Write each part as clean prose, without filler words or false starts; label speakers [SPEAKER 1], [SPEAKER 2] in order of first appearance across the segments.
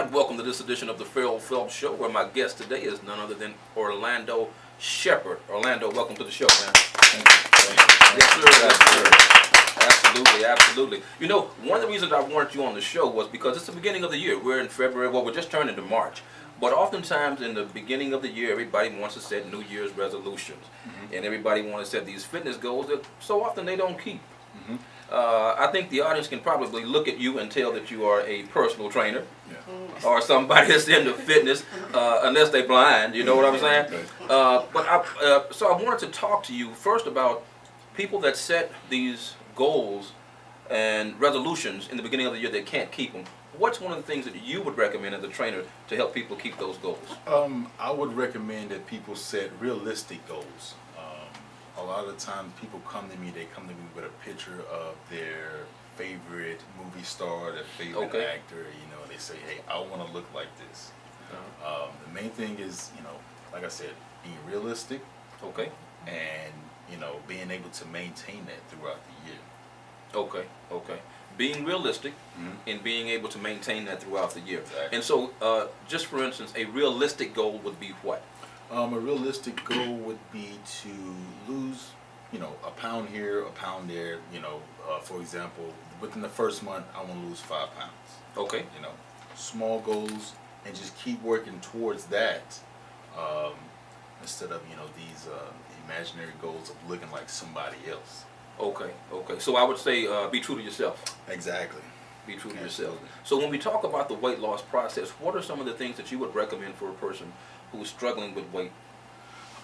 [SPEAKER 1] right, welcome to this edition of the Ferrell Phelps Show, where my guest today is none other than Orlando Shepard. Orlando, welcome to the show, man.
[SPEAKER 2] Thank you.
[SPEAKER 1] Yes, sir. Yes, sir. Absolutely, absolutely. You know, one of the reasons I wanted you on the show was because it's the beginning of the year. We're in February. Well, we're just turning to March. But oftentimes in the beginning of the year, everybody wants to set New Year's resolutions. And everybody wants to set these fitness goals that so often they don't keep. I think the audience can probably look at you and tell that you are a personal trainer or somebody that's into fitness, unless they're blind, you know what I'm saying? So I wanted to talk to you first about people that set these goals and resolutions in the beginning of the year that can't keep them. What's one of the things that you would recommend as a trainer to help people keep those goals?
[SPEAKER 2] I would recommend that people set realistic goals. A lot of the time people come to me with a picture of their favorite movie star, their favorite actor, they say, hey, I want to look like this. The main thing is, like I said, being realistic. And, being able to maintain that throughout the year.
[SPEAKER 1] Being realistic and being able to maintain that throughout the year.
[SPEAKER 2] Exactly.
[SPEAKER 1] And so, just for instance, a realistic goal would be what?
[SPEAKER 2] A realistic goal would be to lose, a pound here, a pound there. For example, within the first month, I want to lose 5 pounds. Small goals, and just keep working towards that, instead of these imaginary goals of looking like somebody else.
[SPEAKER 1] So I would say be true to yourself.
[SPEAKER 2] Exactly.
[SPEAKER 1] Be true to yourself. So when we talk about the weight loss process, what are some of the things that you would recommend for a person who's struggling with weight?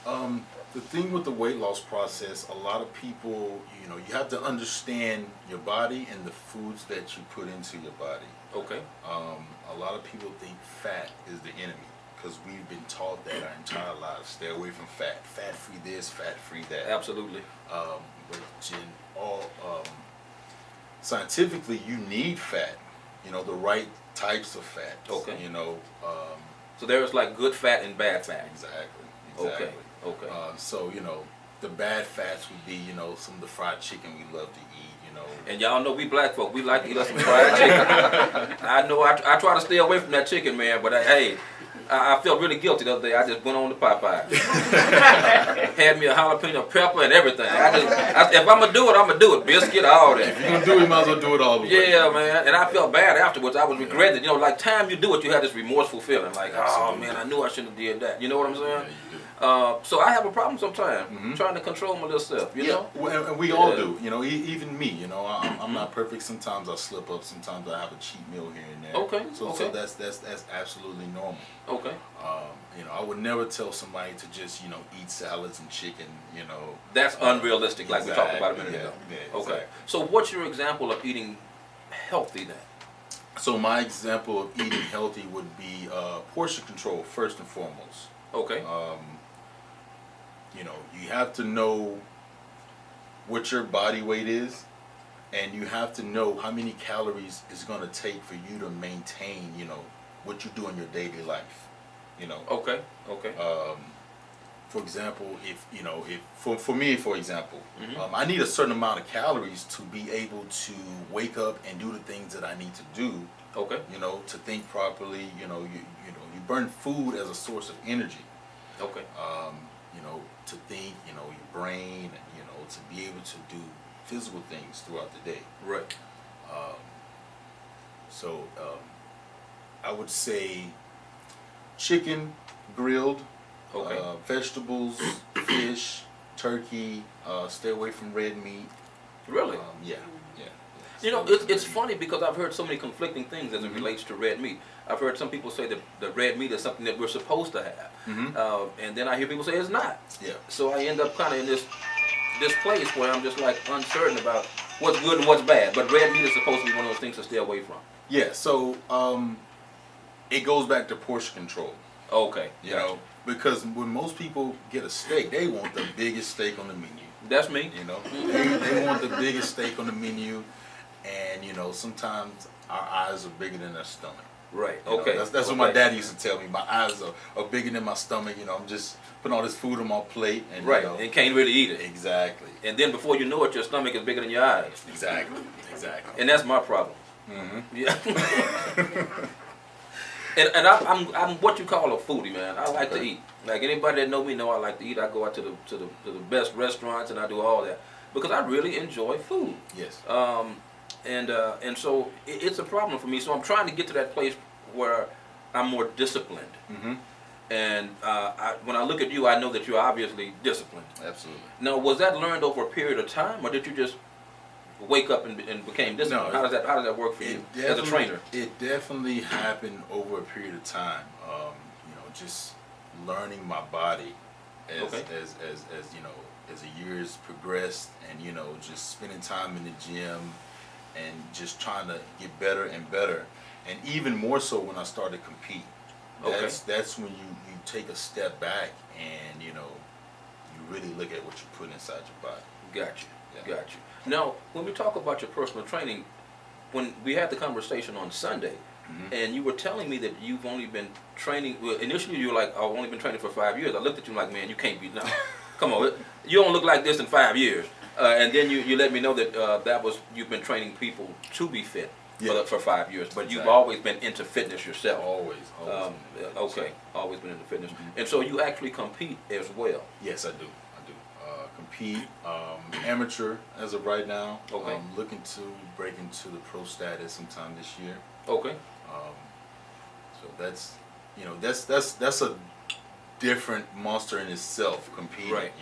[SPEAKER 2] The thing with the weight loss process, a lot of people, you have to understand your body and the foods that you put into your body. A lot of people think fat is the enemy because we've been taught that our entire lives. Stay away from fat. Fat-free this, fat-free that.
[SPEAKER 1] Absolutely.
[SPEAKER 2] Scientifically, you need fat. The right types of fat.
[SPEAKER 1] So there's like good fat and bad fat.
[SPEAKER 2] Exactly. So the bad fats would be some of the fried chicken we love to eat.
[SPEAKER 1] And y'all know we black folk, we like to eat us some fried chicken. I know I try to stay away from that chicken, man, but I felt really guilty the other day. I just went on to Popeye. Had me a jalapeno pepper and everything. If I'm going to do it, I'm going to do it. Biscuit, all that.
[SPEAKER 2] If you're going to do it, you might as well do it all the way.
[SPEAKER 1] Yeah, man. And I felt bad afterwards. I was regretting. Like time you do it, you have this remorseful feeling. Like, oh, man, I knew I shouldn't have did that. You know what I'm saying?
[SPEAKER 2] Yeah, you do.
[SPEAKER 1] So I have a problem sometimes trying to control my little self, you know?
[SPEAKER 2] Well, and we all do, even me, I'm not perfect. Sometimes I slip up, sometimes I have a cheat meal here and there. So that's absolutely normal. I would never tell somebody to just, eat salads and chicken,
[SPEAKER 1] That's unrealistic, like we talked about a minute ago.
[SPEAKER 2] Exactly.
[SPEAKER 1] So what's your example of eating healthy then?
[SPEAKER 2] So my example of eating healthy would be portion control first and foremost. You have to know what your body weight is, and you have to know how many calories it's going to take for you to maintain, what you do in your daily life. For example, for me, for example, I need a certain amount of calories to be able to wake up and do the things that I need to do. To think properly. You burn food as a source of energy. To think, your brain, to be able to do physical things throughout the day. I would say chicken, grilled, vegetables, fish, turkey, stay away from red meat.
[SPEAKER 1] Really?
[SPEAKER 2] Yeah.
[SPEAKER 1] It's funny because I've heard so many conflicting things as it relates to red meat. I've heard some people say that the red meat is something that we're supposed to have, and then I hear people say it's not. So I end up kind of in this place where I'm just like uncertain about what's good and what's bad. But red meat is supposed to be one of those things to stay away from.
[SPEAKER 2] So it goes back to portion control. Because when most people get a steak, they want the biggest steak on the menu.
[SPEAKER 1] That's me.
[SPEAKER 2] They want the biggest steak on the menu. And sometimes our eyes are bigger than our stomach. That's what my dad used to tell me. My eyes are bigger than my stomach. I'm just putting all this food on my plate and
[SPEAKER 1] and can't really eat it.
[SPEAKER 2] Exactly.
[SPEAKER 1] And then before you know it, your stomach is bigger than your eyes.
[SPEAKER 2] Exactly.
[SPEAKER 1] And that's my problem. Yeah. And I'm what you call a foodie, man. I like to eat. Like anybody that know me know I like to eat. I go out to the best restaurants and I do all that because I really enjoy food.
[SPEAKER 2] Yes.
[SPEAKER 1] And so it's a problem for me. So I'm trying to get to that place where I'm more disciplined.
[SPEAKER 2] Mm-hmm.
[SPEAKER 1] And when I look at you, I know that you're obviously disciplined.
[SPEAKER 2] Absolutely.
[SPEAKER 1] Now, was that learned over a period of time, or did you just wake up and became disciplined?
[SPEAKER 2] No,
[SPEAKER 1] how does that work for you as a trainer?
[SPEAKER 2] It definitely happened over a period of time. Just learning my body as as the years progressed, and just spending time in the gym and just trying to get better and better, and even more so when I started to compete. That's when you take a step back and you really look at what you put inside your body.
[SPEAKER 1] Got you. Now, when we talk about your personal training, when we had the conversation on Sunday, and you were telling me that you've only been training. Well, initially you were like, "I've only been training for 5 years." I looked at you like, "Man, you can't be no. Come on, you don't look like this in 5 years." And then you let me know that you've been training people to be fit. Yeah. For 5 years, but you've always been into fitness yourself.
[SPEAKER 2] Always
[SPEAKER 1] Always been into fitness, and so you actually compete as well.
[SPEAKER 2] Yes, I do. Compete amateur as of right now.
[SPEAKER 1] Okay.
[SPEAKER 2] I'm looking to break into the pro status sometime this year.
[SPEAKER 1] Okay.
[SPEAKER 2] So that's a different monster in itself, competing.
[SPEAKER 1] Right.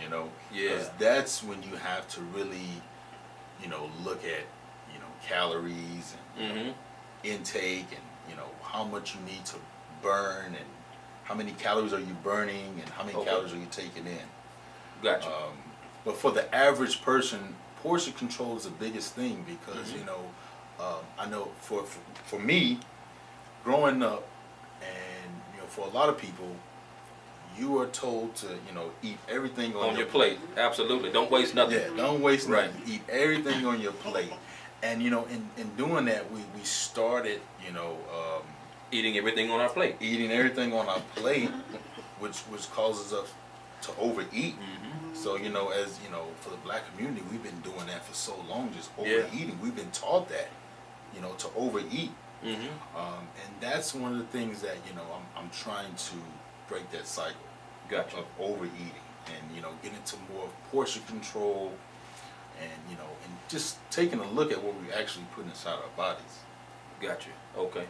[SPEAKER 2] Yeah. 'Cause that's when you have to really, look at calories and intake and how much you need to burn and how many calories are you burning and how many calories are you taking in.
[SPEAKER 1] Gotcha.
[SPEAKER 2] But for the average person, portion control is the biggest thing because I know for me, growing up, and for a lot of people, you are told to eat everything on
[SPEAKER 1] your plate. Absolutely, don't waste nothing.
[SPEAKER 2] Yeah, don't waste
[SPEAKER 1] nothing.
[SPEAKER 2] Right. Eat everything on your plate. And in doing that, we started
[SPEAKER 1] eating everything on our plate.
[SPEAKER 2] Eating everything on our plate, which causes us to overeat. So as for the black community, we've been doing that for so long, just overeating. Yeah. We've been taught that to overeat. And that's one of the things that I'm trying to break that cycle.
[SPEAKER 1] Gotcha.
[SPEAKER 2] Of overeating and get into more portion control. And and just taking a look at what we actually put inside our bodies.
[SPEAKER 1] Gotcha. Okay.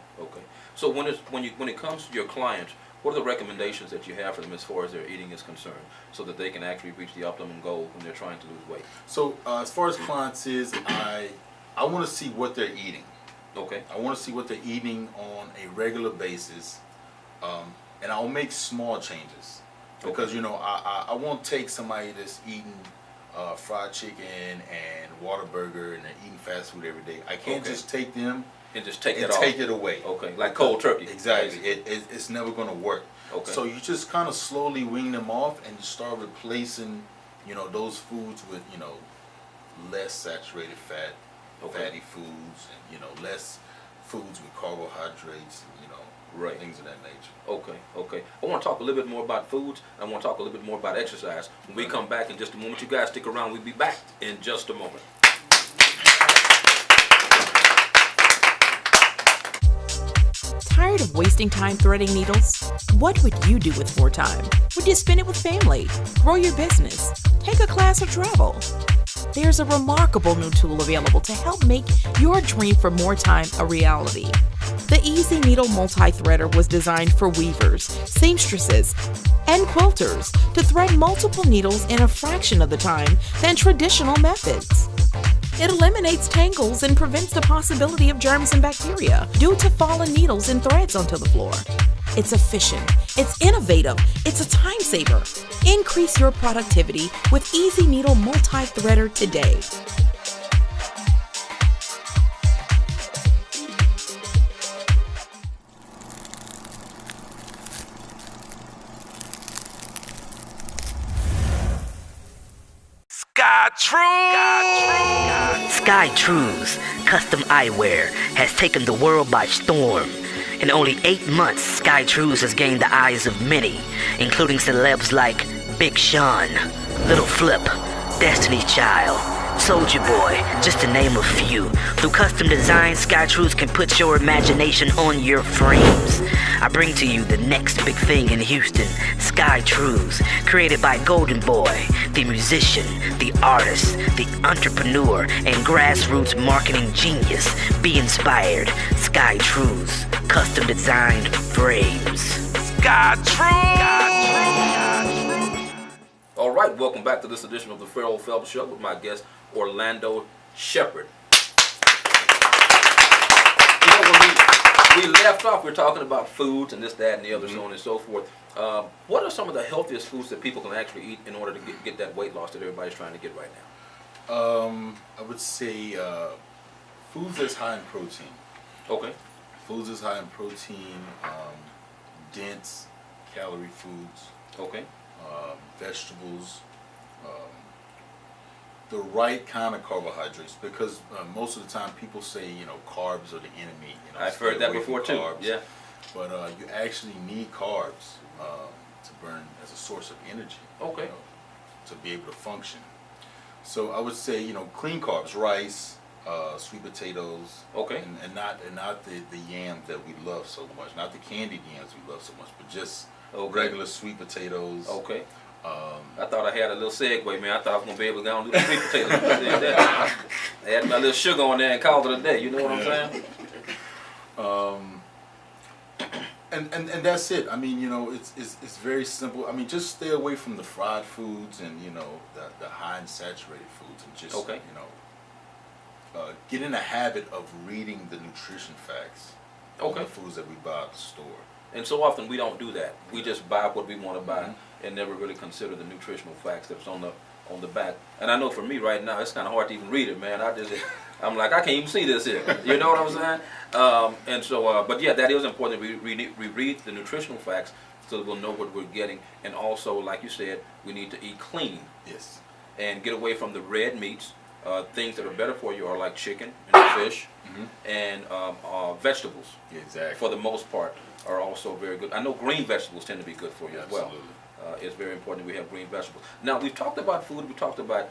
[SPEAKER 1] So when it comes to your clients, what are the recommendations that you have for them as far as their eating is concerned, so that they can actually reach the optimum goal when they're trying to lose weight?
[SPEAKER 2] So as far as clients is, I want to see what they're eating.
[SPEAKER 1] Okay.
[SPEAKER 2] I want to see what they're eating on a regular basis, and I'll make small changes because I won't take somebody that's eating fried chicken and Whataburger and they're eating fast food every day. I can't just take them
[SPEAKER 1] and just take
[SPEAKER 2] it away.
[SPEAKER 1] Okay, like cold turkey.
[SPEAKER 2] Exactly. It's never going to work.
[SPEAKER 1] Okay.
[SPEAKER 2] So you just kind of slowly wean them off and you start replacing, those foods with, less saturated fat, fatty foods, and less foods with carbohydrates, and, things of that nature.
[SPEAKER 1] Okay. I want to talk a little bit more about foods. I want to talk a little bit more about exercise. When we come back in just a moment, you guys stick around. We'll be back in just a moment.
[SPEAKER 3] Tired of wasting time threading needles? What would you do with more time? Would you spend it with family, grow your business, take a class or travel? There's a remarkable new tool available to help make your dream for more time a reality. The Easy Needle Multi-Threader was designed for weavers, seamstresses, and quilters to thread multiple needles in a fraction of the time than traditional methods. It eliminates tangles and prevents the possibility of germs and bacteria due to fallen needles and threads onto the floor. It's efficient, it's innovative, it's a time saver. Increase your productivity with Easy Needle Multi-Threader today.
[SPEAKER 4] Sky Trues Custom Eyewear has taken the world by storm. In only 8 months, Sky Trues has gained the eyes of many, including celebs like Big Sean, Little Flip, Destiny's Child, Soldier Boy, just to name a few. Through custom design, SkyTruths can put your imagination on your frames. I bring to you the next big thing in Houston, SkyTruths, created by Golden Boy, the musician, the artist, the entrepreneur, and grassroots marketing genius. Be inspired. SkyTruths, custom designed frames.
[SPEAKER 1] All right, welcome back to this edition of the Ferrell Phelps Show with my guest, Orlando Shepard. You know, when we left off, we were talking about foods and this, that, and the other, so on and so forth. What are some of the healthiest foods that people can actually eat in order to get that weight loss that everybody's trying to get right now?
[SPEAKER 2] I would say foods that's high in protein.
[SPEAKER 1] Okay.
[SPEAKER 2] Foods that's high in protein, dense calorie foods.
[SPEAKER 1] Okay.
[SPEAKER 2] Vegetables, the right kind of carbohydrates, because most of the time people say, carbs are the enemy.
[SPEAKER 1] I've
[SPEAKER 2] stay
[SPEAKER 1] heard that
[SPEAKER 2] away from
[SPEAKER 1] before too.
[SPEAKER 2] carbs.
[SPEAKER 1] Yeah.
[SPEAKER 2] But you actually need carbs to burn as a source of energy.
[SPEAKER 1] Okay.
[SPEAKER 2] To be able to function. So I would say, clean carbs, rice, sweet potatoes.
[SPEAKER 1] Okay.
[SPEAKER 2] And not the yams that we love so much, not the candied yams we love so much, but just regular sweet potatoes.
[SPEAKER 1] Okay. I thought I had a little segue, man. I thought I was going to be able to go and do the sweet potatoes. I had my little sugar on there and called it a day. You know what I'm saying?
[SPEAKER 2] And that's it. I mean, it's very simple. I mean, just stay away from the fried foods and, the high and saturated foods, and just, get in the habit of reading the nutrition facts on the foods that we buy at the store.
[SPEAKER 1] And so often we don't do that. We just buy what we want to buy and never really consider the nutritional facts that's on the back. And I know for me right now, it's kind of hard to even read it, man. I'm like, I can't even see this here. You know what I'm saying? And so, but yeah, that is important. We read the nutritional facts so that we'll know what we're getting. And also, like you said, we need to eat clean.
[SPEAKER 2] Yes. And
[SPEAKER 1] get away from the red meats. Things that are better for you are like chicken and fish and vegetables.
[SPEAKER 2] Yeah, exactly.
[SPEAKER 1] For the most part, are also very good. I know green vegetables tend to be good for you as well.
[SPEAKER 2] Absolutely.
[SPEAKER 1] It's very important that we have green vegetables. Now, we've talked about food, we talked about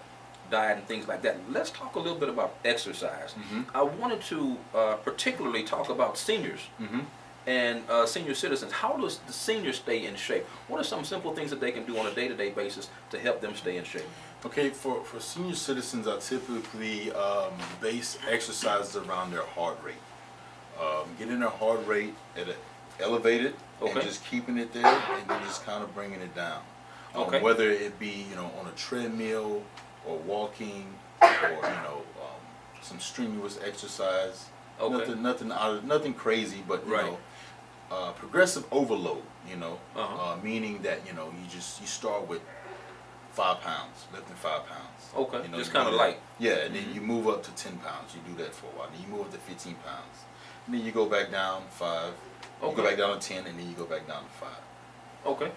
[SPEAKER 1] diet and things like that. Let's talk a little bit about exercise. I wanted to particularly talk about seniors and senior citizens. How does the senior stay in shape? What are some simple things that they can do on a day-to-day basis to help them stay in shape?
[SPEAKER 2] Okay, for senior citizens, I typically base exercises around their heart rate. Getting their heart rate elevated and just keeping it there, and then just kind of bringing it down. Whether it be on a treadmill or walking or some strenuous exercise. Nothing crazy, but progressive overload. Meaning that you start with 5 pounds, lifting 5 pounds.
[SPEAKER 1] Okay, just kind of light.
[SPEAKER 2] Yeah, and then you move up to 10 pounds. You do that for a while. Then you move up to 15 pounds. And then you go back down 5. You go back down to 10, and then you go back down to 5.
[SPEAKER 1] Okay.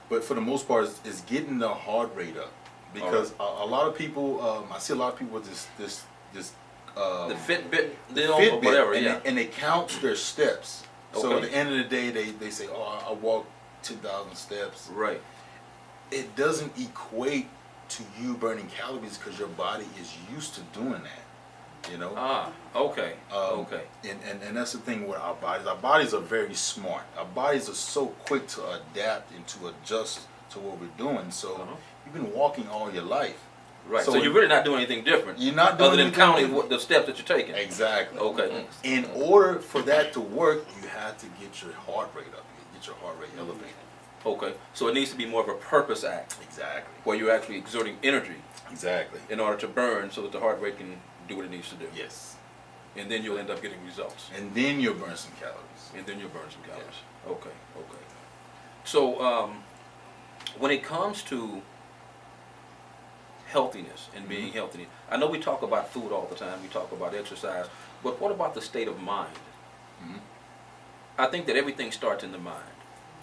[SPEAKER 2] But for the most part, it's getting the heart rate up, because a lot of people, I see a lot of people with this the
[SPEAKER 1] Fitbit deal or whatever,
[SPEAKER 2] and they count their steps. So at the end of the day, they say, "Oh, I walked 10,000 steps."
[SPEAKER 1] Right.
[SPEAKER 2] It doesn't equate to you burning calories because your body is used to doing that.
[SPEAKER 1] Okay.
[SPEAKER 2] And that's the thing with our bodies. Our bodies are very smart. Our bodies are so quick to adapt and to adjust to what we're doing. So you've been walking all your life.
[SPEAKER 1] Right. So you're really not doing anything different.
[SPEAKER 2] You're not doing
[SPEAKER 1] other than counting the steps that you're taking.
[SPEAKER 2] Exactly.
[SPEAKER 1] Okay.
[SPEAKER 2] In order for that to work, you have to get your heart rate up. Get your heart rate elevated.
[SPEAKER 1] Okay. So it needs to be more of a purpose act.
[SPEAKER 2] Exactly.
[SPEAKER 1] Where you're actually exerting energy.
[SPEAKER 2] Exactly.
[SPEAKER 1] In order to burn, so that the heart rate can do what it needs to do.
[SPEAKER 2] Yes.
[SPEAKER 1] And then you'll end up getting results.
[SPEAKER 2] And then you'll burn some calories.
[SPEAKER 1] Yeah. Okay. So when it comes to healthiness and being healthy, I know we talk about food all the time, we talk about exercise, but what about the state of mind? I think that everything starts in the mind.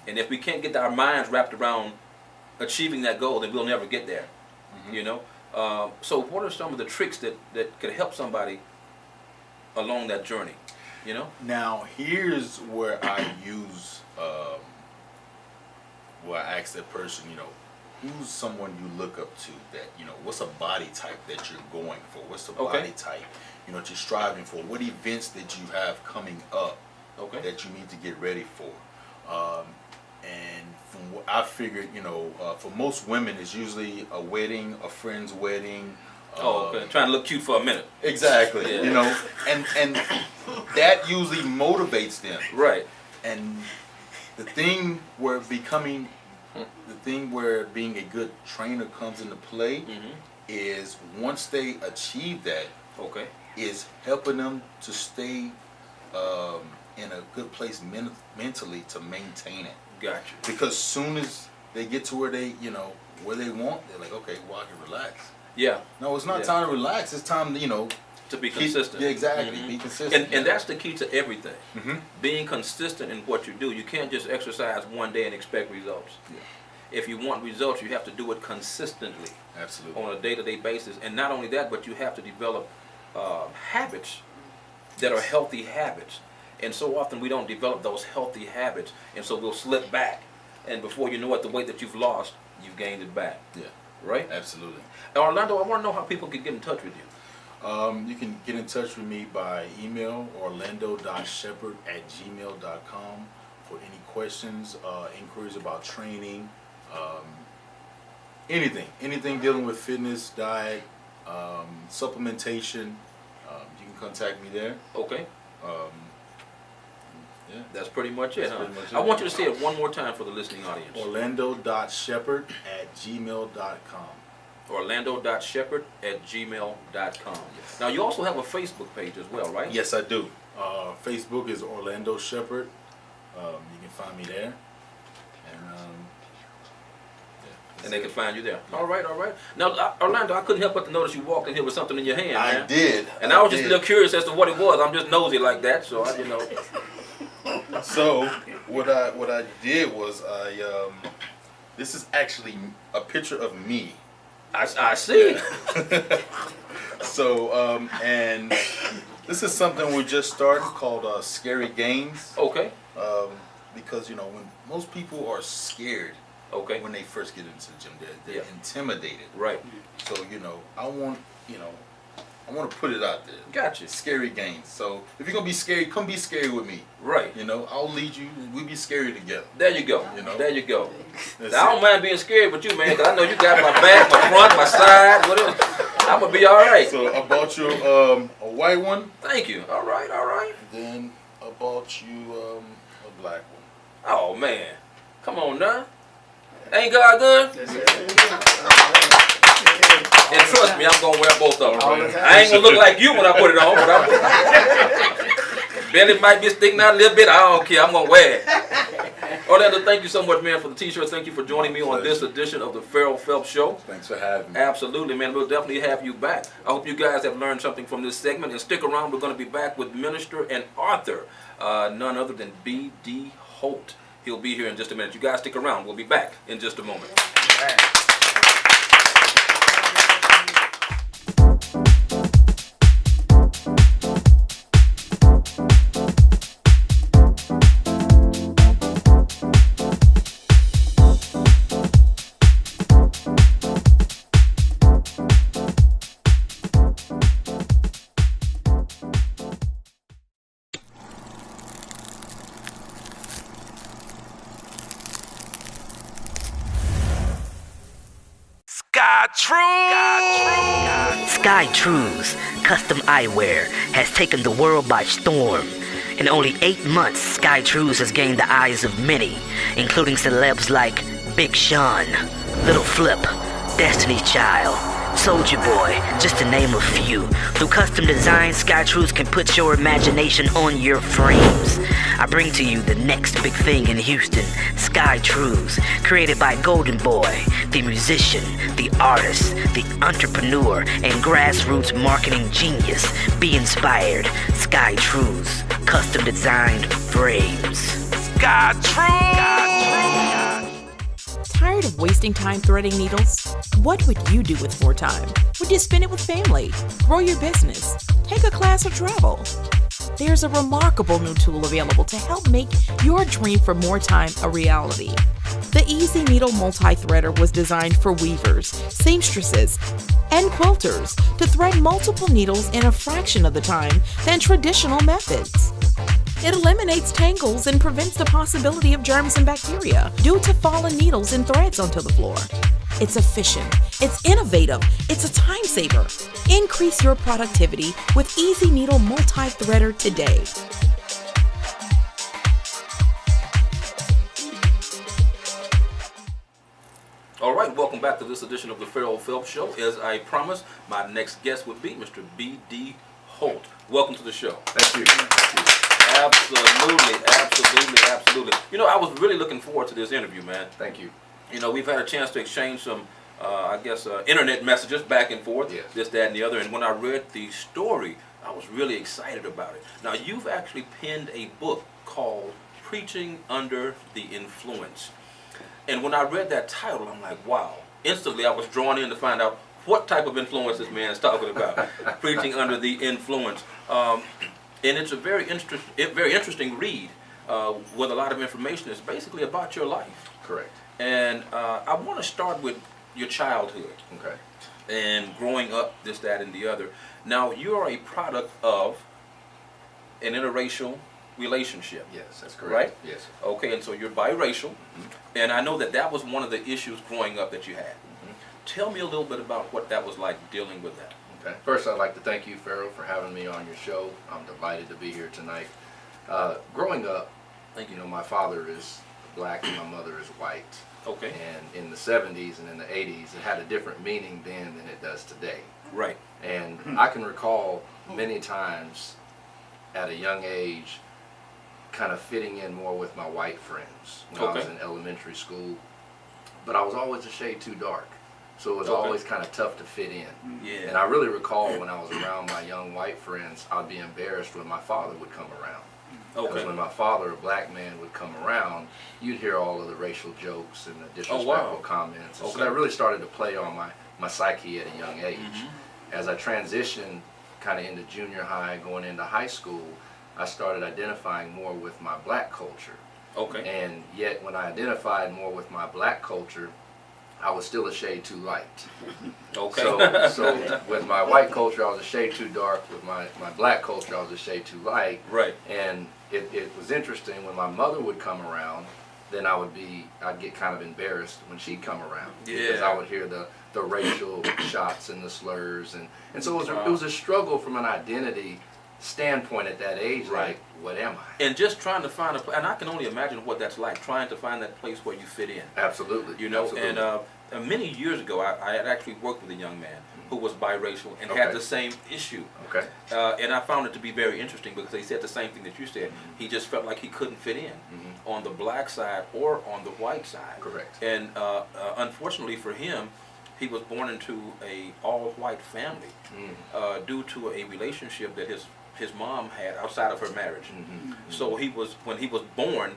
[SPEAKER 1] And if we can't get our minds wrapped around achieving that goal, then we'll never get there. So what are some of the tricks that could help somebody along that journey?
[SPEAKER 2] Now, here's where I use, where I ask that person, who's someone you look up to that, what's a body type that you're going for? What's the body type, that you're striving for? What events that you have coming up that you need to get ready for? And from what I figured, for most women, it's usually a wedding, a friend's wedding.
[SPEAKER 1] Trying to look cute for a minute.
[SPEAKER 2] Exactly. And that usually motivates them.
[SPEAKER 1] Right.
[SPEAKER 2] And the thing where being a good trainer comes into play is once they achieve that, is helping them to stay in a good place mentally to maintain it.
[SPEAKER 1] Gotcha.
[SPEAKER 2] Because soon as they get to where they, where they want, they're like, okay, well, I can relax.
[SPEAKER 1] Yeah.
[SPEAKER 2] No, it's not time to relax. It's time to,
[SPEAKER 1] to be consistent.
[SPEAKER 2] Yeah, exactly. Be consistent.
[SPEAKER 1] And that's the key to everything. Being consistent in what you do. You can't just exercise one day and expect results.
[SPEAKER 2] Yeah.
[SPEAKER 1] If you want results, you have to do it consistently.
[SPEAKER 2] Absolutely.
[SPEAKER 1] On a day-to-day basis. And not only that, but you have to develop habits that are healthy habits. And so often we don't develop those healthy habits, and so we'll slip back. And before you know it, the weight that you've lost, you've gained it back.
[SPEAKER 2] Yeah.
[SPEAKER 1] Right?
[SPEAKER 2] Absolutely.
[SPEAKER 1] Orlando, I want to know how people can get in touch with you.
[SPEAKER 2] You can get in touch with me by email, orlando.shepard@gmail.com, for any questions, inquiries about training, anything dealing with fitness, diet, supplementation. You can contact me there.
[SPEAKER 1] Okay.
[SPEAKER 2] Yeah.
[SPEAKER 1] That's pretty much it, huh?
[SPEAKER 2] Pretty much it.
[SPEAKER 1] I want you to say it one more time for the listening audience.
[SPEAKER 2] Orlando.shepard@gmail.com.
[SPEAKER 1] Orlando.shepard@gmail.com. Now, you also have a Facebook page as well, right?
[SPEAKER 2] Yes, I do. Facebook is Orlando Shepard. You can find me there.
[SPEAKER 1] And they can find you there. All right. Now, Orlando, I couldn't help but to notice you walked in here with something in your hand, man.
[SPEAKER 2] I did.
[SPEAKER 1] And I was just a little curious as to what it was. I'm just nosy like that, so I didn't know.
[SPEAKER 2] So what I did was this is actually a picture of me.
[SPEAKER 1] I see.
[SPEAKER 2] So and this is something we just started called Scary Gains.
[SPEAKER 1] Okay.
[SPEAKER 2] Because when most people are scared.
[SPEAKER 1] Okay.
[SPEAKER 2] When they first get into the gym, they're intimidated.
[SPEAKER 1] Right.
[SPEAKER 2] So I want to put it out there.
[SPEAKER 1] Gotcha.
[SPEAKER 2] Scary Gains. So if you're gonna be scary, come be scary with me.
[SPEAKER 1] Right.
[SPEAKER 2] I'll lead you. We'll be scary together.
[SPEAKER 1] There you go. There you go.
[SPEAKER 2] Now,
[SPEAKER 1] I don't mind being scared with you, man, because I know you got my back, my front, my side, whatever. I'm gonna be all right.
[SPEAKER 2] So I bought you a white one.
[SPEAKER 1] Thank you. All right.
[SPEAKER 2] Then I bought you a black one.
[SPEAKER 1] Oh man, come on now. Ain't God good? And trust me, I'm gonna wear both of them. I ain't gonna look like you when I put it on, but belly might be sticking out a little bit. I don't care. I'm gonna wear it. Orlando, thank you so much, man, for the t-shirts. Thank you for joining me on this edition of the Ferrell Phelps Show.
[SPEAKER 2] Thanks for having me.
[SPEAKER 1] Absolutely, man. We'll definitely have you back. I hope you guys have learned something from this segment. And stick around. We're going to be back with minister and author, none other than B.D. Holt. He'll be here in just a minute. You guys stick around. We'll be back in just a moment.
[SPEAKER 4] Sky Trues Custom Eyewear has taken the world by storm. In only 8 months, Sky Trues has gained the eyes of many, including celebs like Big Sean, Little Flip, Destiny's Child, Soulja Boy, just to name a few. Through custom design, Sky Trues can put your imagination on your frames. I bring to you the next big thing in Houston, Sky Trues, created by Golden Boy, the musician, the artist, the entrepreneur, and grassroots marketing genius. Be inspired. Sky Trues, custom designed frames. Sky Trues!
[SPEAKER 3] Tired of wasting time threading needles? What would you do with more time? Would you spend it with family, grow your business, take a class or travel? There's a remarkable new tool available to help make your dream for more time a reality. The Easy Needle Multi-Threader was designed for weavers, seamstresses, and quilters to thread multiple needles in a fraction of the time than traditional methods. It eliminates tangles and prevents the possibility of germs and bacteria due to fallen needles and threads onto the floor. It's efficient, it's innovative, it's a time saver. Increase your productivity with Easy Needle Multi-Threader today.
[SPEAKER 1] All right, welcome back to this edition of the Ferrell Phelps Show. As I promised, my next guest would be Mr. B.D. Holt. Welcome to the show.
[SPEAKER 5] Thank you.
[SPEAKER 1] Absolutely. You know, I was really looking forward to this interview, man.
[SPEAKER 5] Thank you.
[SPEAKER 1] You know, we've had a chance to exchange some, internet messages back and forth,
[SPEAKER 5] Yes.
[SPEAKER 1] this, that, and the other. And when I read the story, I was really excited about it. Now, you've actually penned a book called Preaching Under the Influence. And when I read that title, I'm like, wow. Instantly, I was drawn in to find out what type of influence this man is talking about. Preaching Under the Influence. And it's a very interesting read with a lot of information. It's basically about your life.
[SPEAKER 5] Correct.
[SPEAKER 1] And I want to start with your childhood
[SPEAKER 5] Okay.
[SPEAKER 1] and growing up, this, that, and the other. Now, you are a product of an interracial relationship.
[SPEAKER 5] Yes, that's correct.
[SPEAKER 1] Right?
[SPEAKER 5] Yes.
[SPEAKER 1] Okay, and so you're biracial, and I know that was one of the issues growing up that you had. Tell me a little bit about what that was like dealing with that.
[SPEAKER 5] Okay. First, I'd like to thank you, Ferrell, for having me on your show. I'm delighted to be here tonight. Growing up,
[SPEAKER 1] Thank you.
[SPEAKER 5] you know, my father is black and my mother is white.
[SPEAKER 1] Okay.
[SPEAKER 5] And in the 70s and in the 80s, it had a different meaning then than it does today.
[SPEAKER 1] Right.
[SPEAKER 5] And I can recall many times at a young age kind of fitting in more with my white friends when I was
[SPEAKER 1] Okay.
[SPEAKER 5] in elementary school. But I was always a shade too dark. So it was
[SPEAKER 1] Okay.
[SPEAKER 5] always kind of tough to fit in.
[SPEAKER 1] Yeah.
[SPEAKER 5] And I really recall when I was around my young white friends, I'd be embarrassed when my father would come around. Because
[SPEAKER 1] Okay.
[SPEAKER 5] when my father, a black man, would come around, you'd hear all of the racial jokes and the disrespectful
[SPEAKER 1] wow.
[SPEAKER 5] comments. And
[SPEAKER 1] Okay.
[SPEAKER 5] so that really started to play on my psyche at a young age. As I transitioned kind of into junior high, going into high school, I started identifying more with my black culture.
[SPEAKER 1] Okay.
[SPEAKER 5] And yet when I identified more with my black culture, I was still a shade too light.
[SPEAKER 1] Okay.
[SPEAKER 5] So with my white culture, I was a shade too dark. With my black culture, I was a shade too light.
[SPEAKER 1] Right.
[SPEAKER 5] And it was interesting when my mother would come around, then I'd get kind of embarrassed when she'd come around. Because
[SPEAKER 1] Yeah.
[SPEAKER 5] I would hear the racial shots and the slurs. And so it was a struggle from an identity standpoint at that age,
[SPEAKER 1] Right.
[SPEAKER 5] like, what am I?
[SPEAKER 1] And just trying to find and I can only imagine what that's like, trying to find that place where you fit in.
[SPEAKER 5] Absolutely.
[SPEAKER 1] You know,
[SPEAKER 5] Absolutely.
[SPEAKER 1] and many years ago, I had actually worked with a young man who was biracial and
[SPEAKER 5] Okay.
[SPEAKER 1] had the same issue.
[SPEAKER 5] Okay.
[SPEAKER 1] And I found it to be very interesting because he said the same thing that you said. He just felt like he couldn't fit in on the black side or on the white side.
[SPEAKER 5] Correct.
[SPEAKER 1] And unfortunately for him, he was born into a all-white family due to a relationship that his mom had outside of her marriage. So when he was born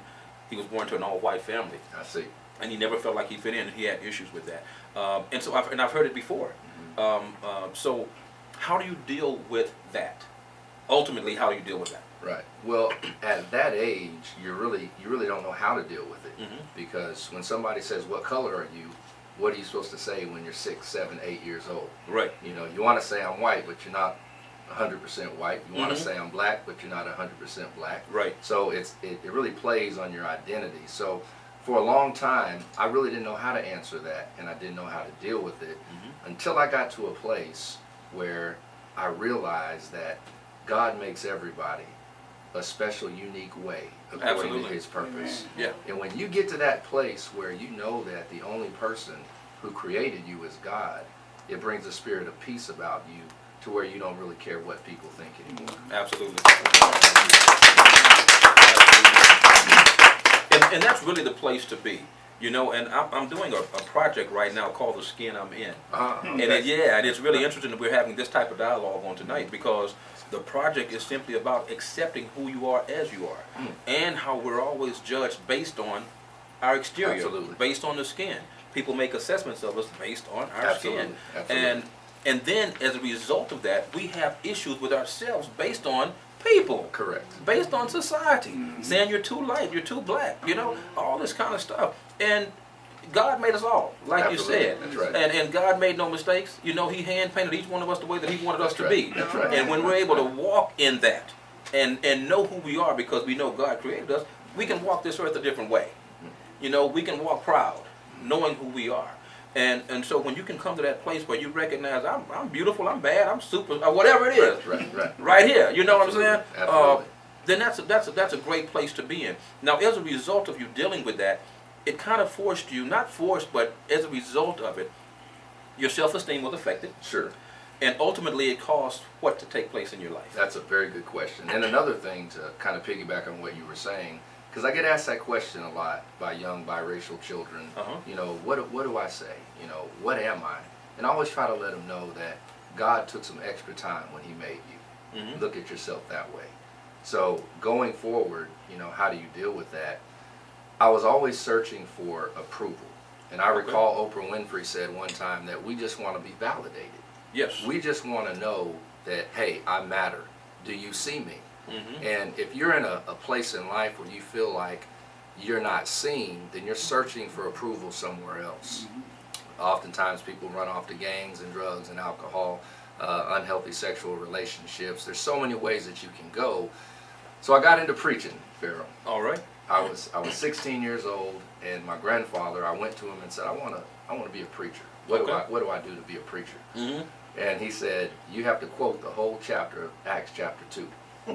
[SPEAKER 1] to an all-white family.
[SPEAKER 5] I see.
[SPEAKER 1] And he never felt like he fit in, and he had issues with that. And so I've heard it before. So how do you deal with that? Ultimately, how do you deal with that?
[SPEAKER 5] Right. Well, at that age, you really don't know how to deal with it, because when somebody says, "What color are you?" what are you supposed to say when you're 6, 7, 8 years old?
[SPEAKER 1] Right.
[SPEAKER 5] You know, you want to say I'm white, but you're not 100% white. You want to say I'm black, but you're not 100% black.
[SPEAKER 1] Right.
[SPEAKER 5] So it really plays on your identity. So for a long time, I really didn't know how to answer that, and I didn't know how to deal with it until I got to a place where I realized that God makes everybody a special, unique way according
[SPEAKER 1] Absolutely.
[SPEAKER 5] to His purpose.
[SPEAKER 1] Yeah.
[SPEAKER 5] And when you get to that place where you know that the only person who created you is God, it brings a spirit of peace about you to where you don't really care what people think anymore.
[SPEAKER 1] Absolutely. And that's really the place to be. You know, and I'm doing a project right now called The Skin I'm In. And and it's really interesting that we're having this type of dialogue on tonight, because the project is simply about accepting who you are as you are, and how we're always judged based on our exterior,
[SPEAKER 5] Absolutely.
[SPEAKER 1] based on the skin. People make assessments of us based on our
[SPEAKER 5] Absolutely.
[SPEAKER 1] skin.
[SPEAKER 5] Absolutely.
[SPEAKER 1] And then as a result of that, we have issues with ourselves based on people.
[SPEAKER 5] Correct.
[SPEAKER 1] Based on society, saying you're too light, you're too black, all this kind of stuff. And God made us all, like
[SPEAKER 5] Absolutely.
[SPEAKER 1] you said.
[SPEAKER 5] That's right.
[SPEAKER 1] And God made no mistakes. He hand painted each one of us the way that He wanted us to be.
[SPEAKER 5] That's right.
[SPEAKER 1] And when we're able to walk in that and know who we are because we know God created us, we can walk this earth a different way. We can walk proud, knowing who we are. And so when you can come to that place where you recognize I'm beautiful, I'm bad, I'm super, or whatever it is, right here, you know what I'm saying?
[SPEAKER 5] Absolutely.
[SPEAKER 1] Then that's a great place to be in. Now, as a result of you dealing with that, it kind of forced you, not forced, but as a result of it, your self-esteem was affected.
[SPEAKER 5] Sure.
[SPEAKER 1] And ultimately, it caused what to take place in your life?
[SPEAKER 5] That's a very good question. And another thing to kind of piggyback on what you were saying, because I get asked that question a lot by young biracial children. What do I say? What am I? And I always try to let them know that God took some extra time when He made you. Look at yourself that way. So going forward, how do you deal with that? I was always searching for approval. And I recall Oprah Winfrey said one time that we just want to be validated.
[SPEAKER 1] Yes.
[SPEAKER 5] We just want to know that, hey, I matter. Do you see me? And if you're in a place in life where you feel like you're not seen, then you're searching for approval somewhere else. Oftentimes people run off to gangs and drugs and alcohol, unhealthy sexual relationships. There's so many ways that you can go. So I got into preaching, Ferrell.
[SPEAKER 1] All right.
[SPEAKER 5] I was 16 years old, and my grandfather, I went to him and said, I want to be a preacher. What do I do to be a preacher? And he said, you have to quote the whole chapter of Acts chapter 2,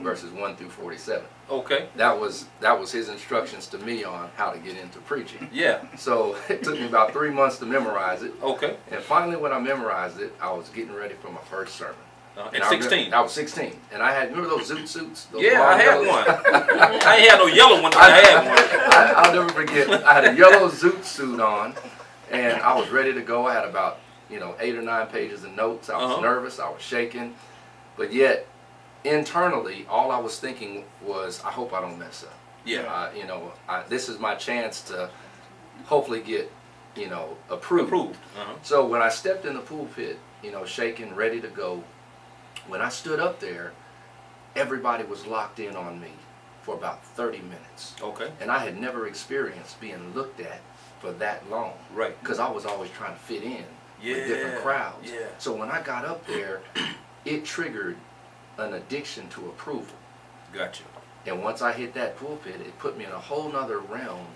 [SPEAKER 5] verses 1 through 47.
[SPEAKER 1] Okay.
[SPEAKER 5] That was his instructions to me on how to get into preaching.
[SPEAKER 1] Yeah.
[SPEAKER 5] So it took me about 3 months to memorize it.
[SPEAKER 1] Okay.
[SPEAKER 5] And finally, when I memorized it, I was getting ready for my first sermon.
[SPEAKER 1] At 16?
[SPEAKER 5] I was 16. And I had, remember those zoot suits? Those
[SPEAKER 1] Yeah,
[SPEAKER 5] long
[SPEAKER 1] I had
[SPEAKER 5] yellow-
[SPEAKER 1] one. I ain't had no yellow one, but I had one.
[SPEAKER 5] I'll never forget. I had a yellow zoot suit on, and I was ready to go. I had about 8 or 9 pages of notes. I was nervous. I was shaking, but yet internally, all I was thinking was, I hope I don't mess up.
[SPEAKER 1] Yeah.
[SPEAKER 5] This is my chance to hopefully get approved. So when I stepped in the pulpit, shaking, ready to go, when I stood up there, everybody was locked in on me for about 30 minutes.
[SPEAKER 1] Okay.
[SPEAKER 5] And I had never experienced being looked at for that long.
[SPEAKER 1] Right.
[SPEAKER 5] Because I was always trying to fit in with different crowds.
[SPEAKER 1] Yeah.
[SPEAKER 5] So when I got up there, it triggered an addiction to approval.
[SPEAKER 1] Gotcha.
[SPEAKER 5] And once I hit that pulpit, it put me in a whole nother realm,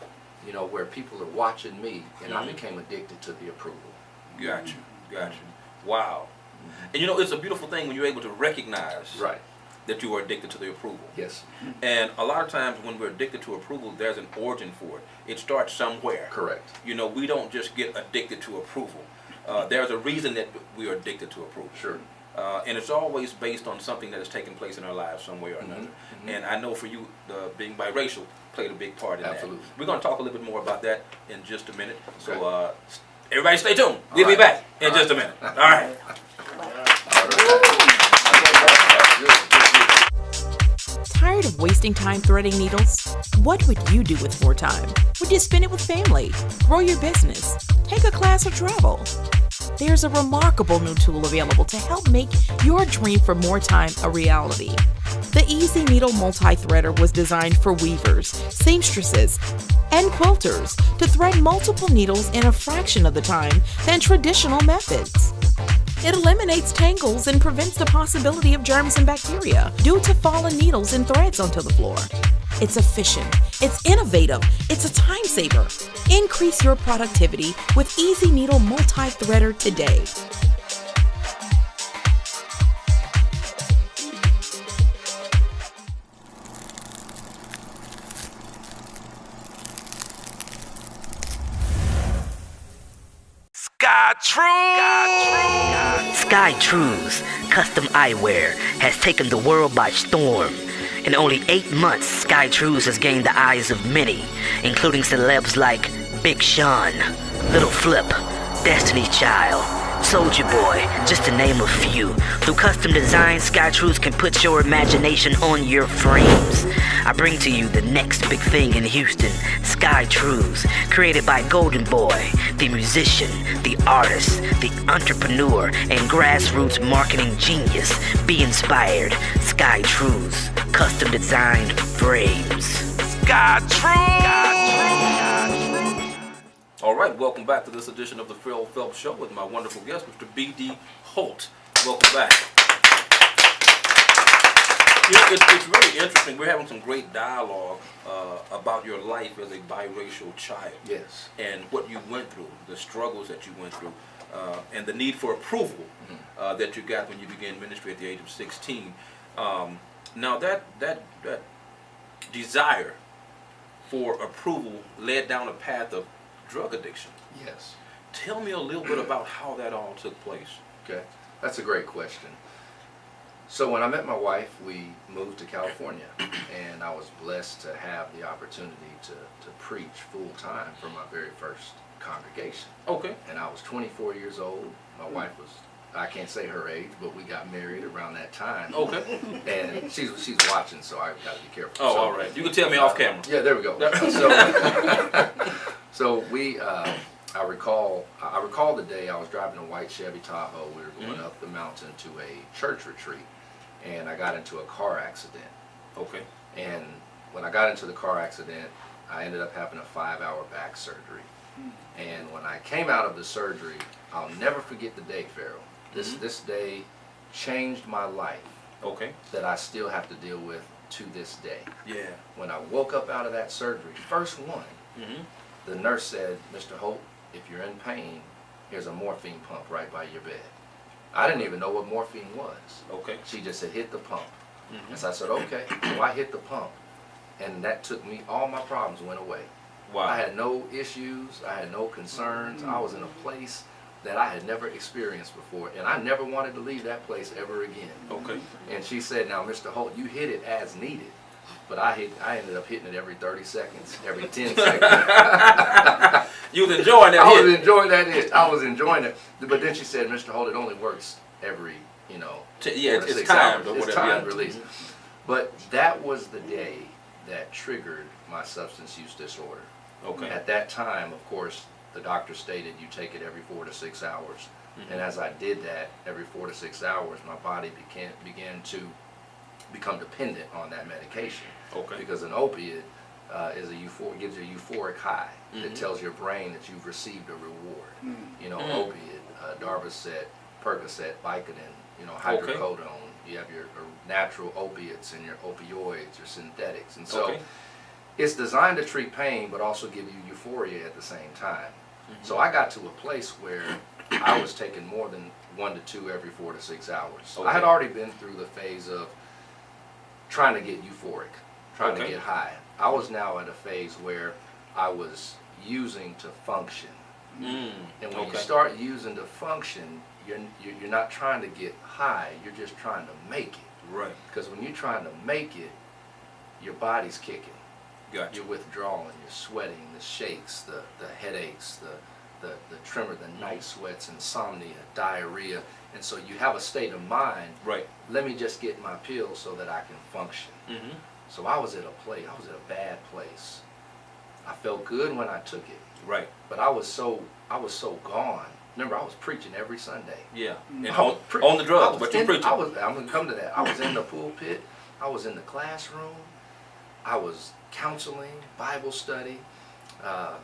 [SPEAKER 5] where people are watching me, and I became addicted to the approval.
[SPEAKER 1] Gotcha. Wow. And it's a beautiful thing when you're able to recognize that you are addicted to the approval.
[SPEAKER 5] Yes.
[SPEAKER 1] And a lot of times when we're addicted to approval, there's an origin for it. It starts somewhere.
[SPEAKER 5] Correct.
[SPEAKER 1] We don't just get addicted to approval. There's a reason that we are addicted to approval.
[SPEAKER 5] Sure.
[SPEAKER 1] And it's always based on something that has taken place in our lives some way or another. And I know for you, being biracial played a big part in
[SPEAKER 5] Absolutely.
[SPEAKER 1] that. We're going to talk a little bit more about that in just a minute.
[SPEAKER 5] Okay.
[SPEAKER 1] So everybody stay tuned. We'll be back in just a minute. All right.
[SPEAKER 3] Tired of wasting time threading needles? What would you do with more time? Would you spend it with family, grow your business, take a class, or travel? There's a remarkable new tool available to help make your dream for more time a reality. The Easy Needle Multi-Threader was designed for weavers, seamstresses, and quilters to thread multiple needles in a fraction of the time than traditional methods. It eliminates tangles and prevents the possibility of germs and bacteria due to fallen needles and threads onto the floor. It's efficient, it's innovative, it's a time saver. Increase your productivity with Easy Needle Multi-Threader today.
[SPEAKER 4] Sky Trues Custom Eyewear has taken the world by storm. In only 8 months, Sky Trues has gained the eyes of many, including celebs like Big Sean, Little Flip, Destiny's Child, Soulja Boy, just to name a few. Through custom designs, Sky Trues can put your imagination on your frames. I bring to you the next big thing in Houston, Sky Trues, created by Golden Boy, the musician, the artist, the entrepreneur, and grassroots marketing genius. Be inspired. Sky Trues. custom designed frames.
[SPEAKER 1] All right, welcome back to this edition of the Ferrell Phelps Show with my wonderful guest, Mr. B.D. Holt. Welcome back. You know, it's really interesting. We're having some great dialogue about your life as a biracial child.
[SPEAKER 5] Yes.
[SPEAKER 1] And what you went through, the struggles that you went through, and the need for approval that you got when you began ministry at the age of 16. Now that desire for approval led down a path of drug addiction.
[SPEAKER 5] Yes.
[SPEAKER 1] Tell me a little bit about how that all took place.
[SPEAKER 5] Okay, that's a great question. So when I met my wife, we moved to California, and I was blessed to have the opportunity to preach full time for my very first congregation.
[SPEAKER 1] Okay.
[SPEAKER 5] And I was 24 years old. My wife was, I can't say her age, but we got married around that time.
[SPEAKER 1] Okay.
[SPEAKER 5] And she's watching, so I've got to be careful.
[SPEAKER 1] Oh,
[SPEAKER 5] So,
[SPEAKER 1] all right. You can tell me off camera.
[SPEAKER 5] yeah, there we go. So we, I recall the day I was driving a white Chevy Tahoe. We were going up the mountain to a church retreat, and I got into a car accident.
[SPEAKER 1] Okay.
[SPEAKER 5] And when I got into the car accident, I ended up having a 5-hour back surgery. And when I came out of the surgery, I'll never forget the day, Ferrell. This day changed my life.
[SPEAKER 1] Okay.
[SPEAKER 5] That I still have to deal with to this day.
[SPEAKER 1] Yeah.
[SPEAKER 5] When I woke up out of that surgery, first one, the nurse said, "Mr. Holt, if you're in pain, here's a morphine pump right by your bed." I didn't even know what morphine was.
[SPEAKER 1] Okay.
[SPEAKER 5] She just said, "Hit the pump." And so I said, okay. So I hit the pump, and that took me, all my problems went away.
[SPEAKER 1] Wow.
[SPEAKER 5] I had no issues, I had no concerns. I was in a place that I had never experienced before, and I never wanted to leave that place ever again.
[SPEAKER 1] Okay.
[SPEAKER 5] And she said, "Now, Mr. Holt, you hit it as needed." But I ended up hitting it every 30 seconds, every 10 seconds.
[SPEAKER 1] You was enjoying that
[SPEAKER 5] I
[SPEAKER 1] hit.
[SPEAKER 5] was enjoying that hit. I was enjoying it. But then she said, "Mr. Holt, it only works every,
[SPEAKER 1] Yeah,
[SPEAKER 5] 4 to
[SPEAKER 1] it's
[SPEAKER 5] 6
[SPEAKER 1] timed
[SPEAKER 5] hours.
[SPEAKER 1] or
[SPEAKER 5] It's
[SPEAKER 1] whatever,
[SPEAKER 5] time
[SPEAKER 1] yeah.
[SPEAKER 5] release." But that was the day that triggered my substance use disorder.
[SPEAKER 1] Okay.
[SPEAKER 5] At that time, of course, the doctor stated you take it every 4 to 6 hours. And as I did that, every 4 to 6 hours, my body began to become dependent on that medication.
[SPEAKER 1] Okay.
[SPEAKER 5] Because an opiate gives you a euphoric high. It tells your brain that you've received a reward. Opiate, Darvocet, Percocet, Vicodin, hydrocodone. You have your natural opiates and your opioids, your synthetics. And so it's designed to treat pain, but also give you euphoria at the same time. So I got to a place where I was taking more than 1 to 2 every 4 to 6 hours. I had already been through the phase of trying to get euphoric, trying to get high. I was now at a phase where I was using to function. And when you start using to function, you're not trying to get high, you're just trying to make it.
[SPEAKER 1] Right.
[SPEAKER 5] Because when you're trying to make it, your body's kicking.
[SPEAKER 1] Gotcha.
[SPEAKER 5] You're withdrawing, you're sweating, the shakes, the headaches, the tremor, the night sweats, insomnia, diarrhea. And so you have a state of mind,
[SPEAKER 1] Right.
[SPEAKER 5] let me just get my pill so that I can function. So I was at a bad place. I felt good when I took it,
[SPEAKER 1] Right.
[SPEAKER 5] but I was so gone. Remember, I was preaching every Sunday.
[SPEAKER 1] Yeah. And
[SPEAKER 5] I was
[SPEAKER 1] on the drugs,
[SPEAKER 5] I
[SPEAKER 1] but
[SPEAKER 5] was
[SPEAKER 1] you
[SPEAKER 5] in-
[SPEAKER 1] preaching.
[SPEAKER 5] I'm going to come to that. I was in the pulpit. I was in the classroom. I was counseling, Bible study. I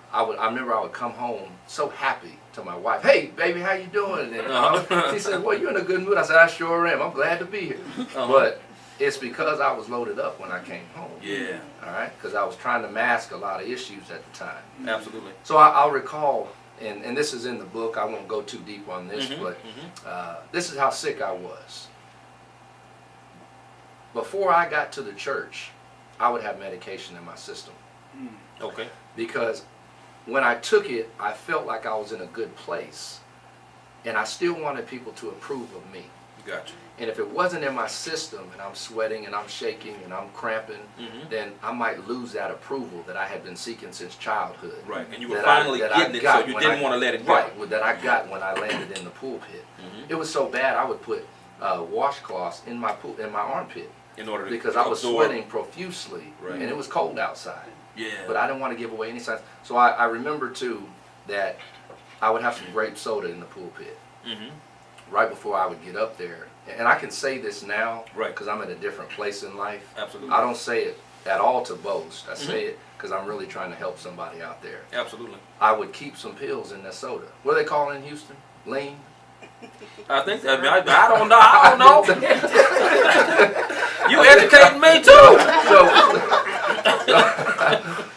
[SPEAKER 5] remember I would come home so happy to my wife. "Hey, baby, how you doing?" And she said, "Well, you're in a good mood." I said, "I sure am. I'm glad to be here." But it's because I was loaded up when I came home.
[SPEAKER 1] Yeah.
[SPEAKER 5] All right? Because I was trying to mask a lot of issues at the time.
[SPEAKER 1] Absolutely.
[SPEAKER 5] So I'll recall, and this is in the book, I won't go too deep on this, but this is how sick I was. Before I got to the church, I would have medication in my system.
[SPEAKER 1] Okay.
[SPEAKER 5] Because when I took it, I felt like I was in a good place. And I still wanted people to approve of me.
[SPEAKER 1] Gotcha.
[SPEAKER 5] And if it wasn't in my system, and I'm sweating and I'm shaking and I'm cramping, then I might lose that approval that I had been seeking since childhood.
[SPEAKER 1] Right. And you were
[SPEAKER 5] that
[SPEAKER 1] finally
[SPEAKER 5] that I
[SPEAKER 1] getting it,
[SPEAKER 5] got
[SPEAKER 1] so you
[SPEAKER 5] when
[SPEAKER 1] didn't want to let it go.
[SPEAKER 5] Right, that I got when I landed in the pulpit. It was so bad I would put washcloths in my armpit
[SPEAKER 1] In order to
[SPEAKER 5] because I was
[SPEAKER 1] absorb.
[SPEAKER 5] sweating profusely,
[SPEAKER 1] Right.
[SPEAKER 5] and it was cold outside.
[SPEAKER 1] Yeah.
[SPEAKER 5] But I didn't want to give away any signs. So I remember too that I would have some grape soda in the pulpit. right before I would get up there, and I can say this now,
[SPEAKER 1] Right.
[SPEAKER 5] because I'm at a different place in life.
[SPEAKER 1] Absolutely.
[SPEAKER 5] I don't say it at all to boast. I say it because I'm really trying to help somebody out there.
[SPEAKER 1] Absolutely.
[SPEAKER 5] I would keep some pills in that soda. What do they call it in Houston? Lean?
[SPEAKER 1] I think I don't know. I don't know. You educating me too.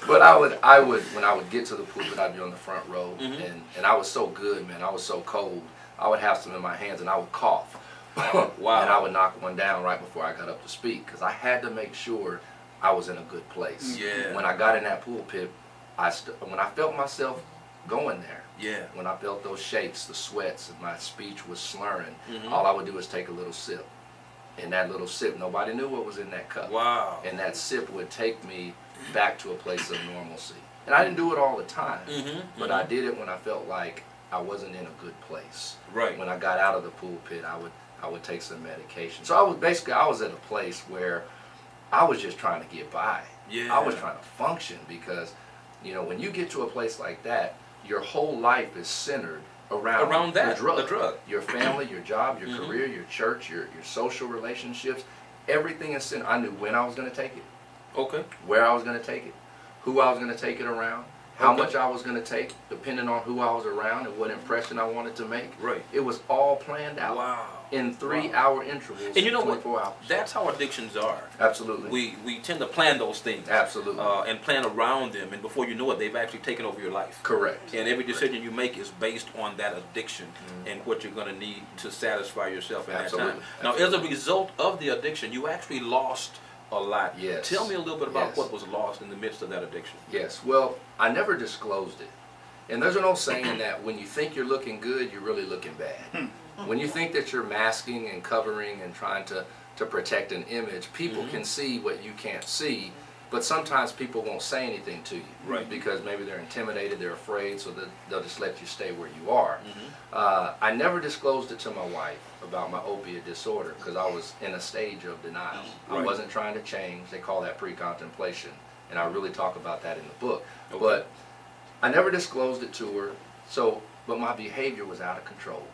[SPEAKER 5] But I would when I would get to the pulpit, I'd be on the front row,
[SPEAKER 1] Mm-hmm.
[SPEAKER 5] and I was so good, man. I was so cold. I would have some in my hands, and I would cough.
[SPEAKER 1] Wow.
[SPEAKER 5] And I would knock one down right before I got up to speak, because I had to make sure I was in a good place.
[SPEAKER 1] Yeah.
[SPEAKER 5] When I got in that pulpit, when I felt myself going there,
[SPEAKER 1] Yeah.
[SPEAKER 5] when I felt those shakes, the sweats, and my speech was slurring,
[SPEAKER 1] Mhm.
[SPEAKER 5] all I would do is take a little sip. And that little sip, nobody knew what was in that cup.
[SPEAKER 1] Wow.
[SPEAKER 5] And that sip would take me back to a place of normalcy. And I didn't do it all the time, but I did it when I felt like I wasn't in a good place.
[SPEAKER 1] Right.
[SPEAKER 5] When I got out of the pulpit, I would take some medication. So I was at a place where I was just trying to get by.
[SPEAKER 1] Yeah.
[SPEAKER 5] I was trying to function, because, you know, when you get to a place like that, your whole life is centered around
[SPEAKER 1] that,
[SPEAKER 5] the drug.
[SPEAKER 1] the
[SPEAKER 5] Your family, your job, your career, your church, your social relationships, everything is centered. I knew when I was going to take it,
[SPEAKER 1] Okay.
[SPEAKER 5] where I was going to take it, who I was going to take it around, how
[SPEAKER 1] Okay.
[SPEAKER 5] much I was going to take, depending on who I was around and what impression I wanted to make.
[SPEAKER 1] Right.
[SPEAKER 5] It was all planned out.
[SPEAKER 1] Wow.
[SPEAKER 5] In 3-hour intervals.
[SPEAKER 1] And you know what?
[SPEAKER 5] 24 hours.
[SPEAKER 1] That's how addictions are.
[SPEAKER 5] Absolutely.
[SPEAKER 1] We tend to plan those things.
[SPEAKER 5] Absolutely.
[SPEAKER 1] And plan around them, and before you know it, they've actually taken over your life.
[SPEAKER 5] Correct.
[SPEAKER 1] And every decision you make is based on that addiction and what you're going to need to satisfy yourself in
[SPEAKER 5] Absolutely.
[SPEAKER 1] that time. Now, as a result of the addiction, you actually lost a lot.
[SPEAKER 5] Yes.
[SPEAKER 1] Tell me a little bit about
[SPEAKER 5] Yes.
[SPEAKER 1] what was lost in the midst of that addiction.
[SPEAKER 5] Yes. Well, I never disclosed it. And there's an old saying that when you think you're looking good, you're really looking bad. When you think that you're masking and covering and trying to protect an image, people can see what you can't see, but sometimes people won't say anything to you.
[SPEAKER 1] Right.
[SPEAKER 5] Because maybe they're intimidated, they're afraid, so that they'll just let you stay where you are. I never disclosed it to my wife about my opiate disorder, because I was in a stage of denial. I
[SPEAKER 1] Right.
[SPEAKER 5] wasn't trying to change. They call that pre-contemplation, and I really talk about that in the book.
[SPEAKER 1] Okay.
[SPEAKER 5] But I never disclosed it to her, but my behavior was out of control.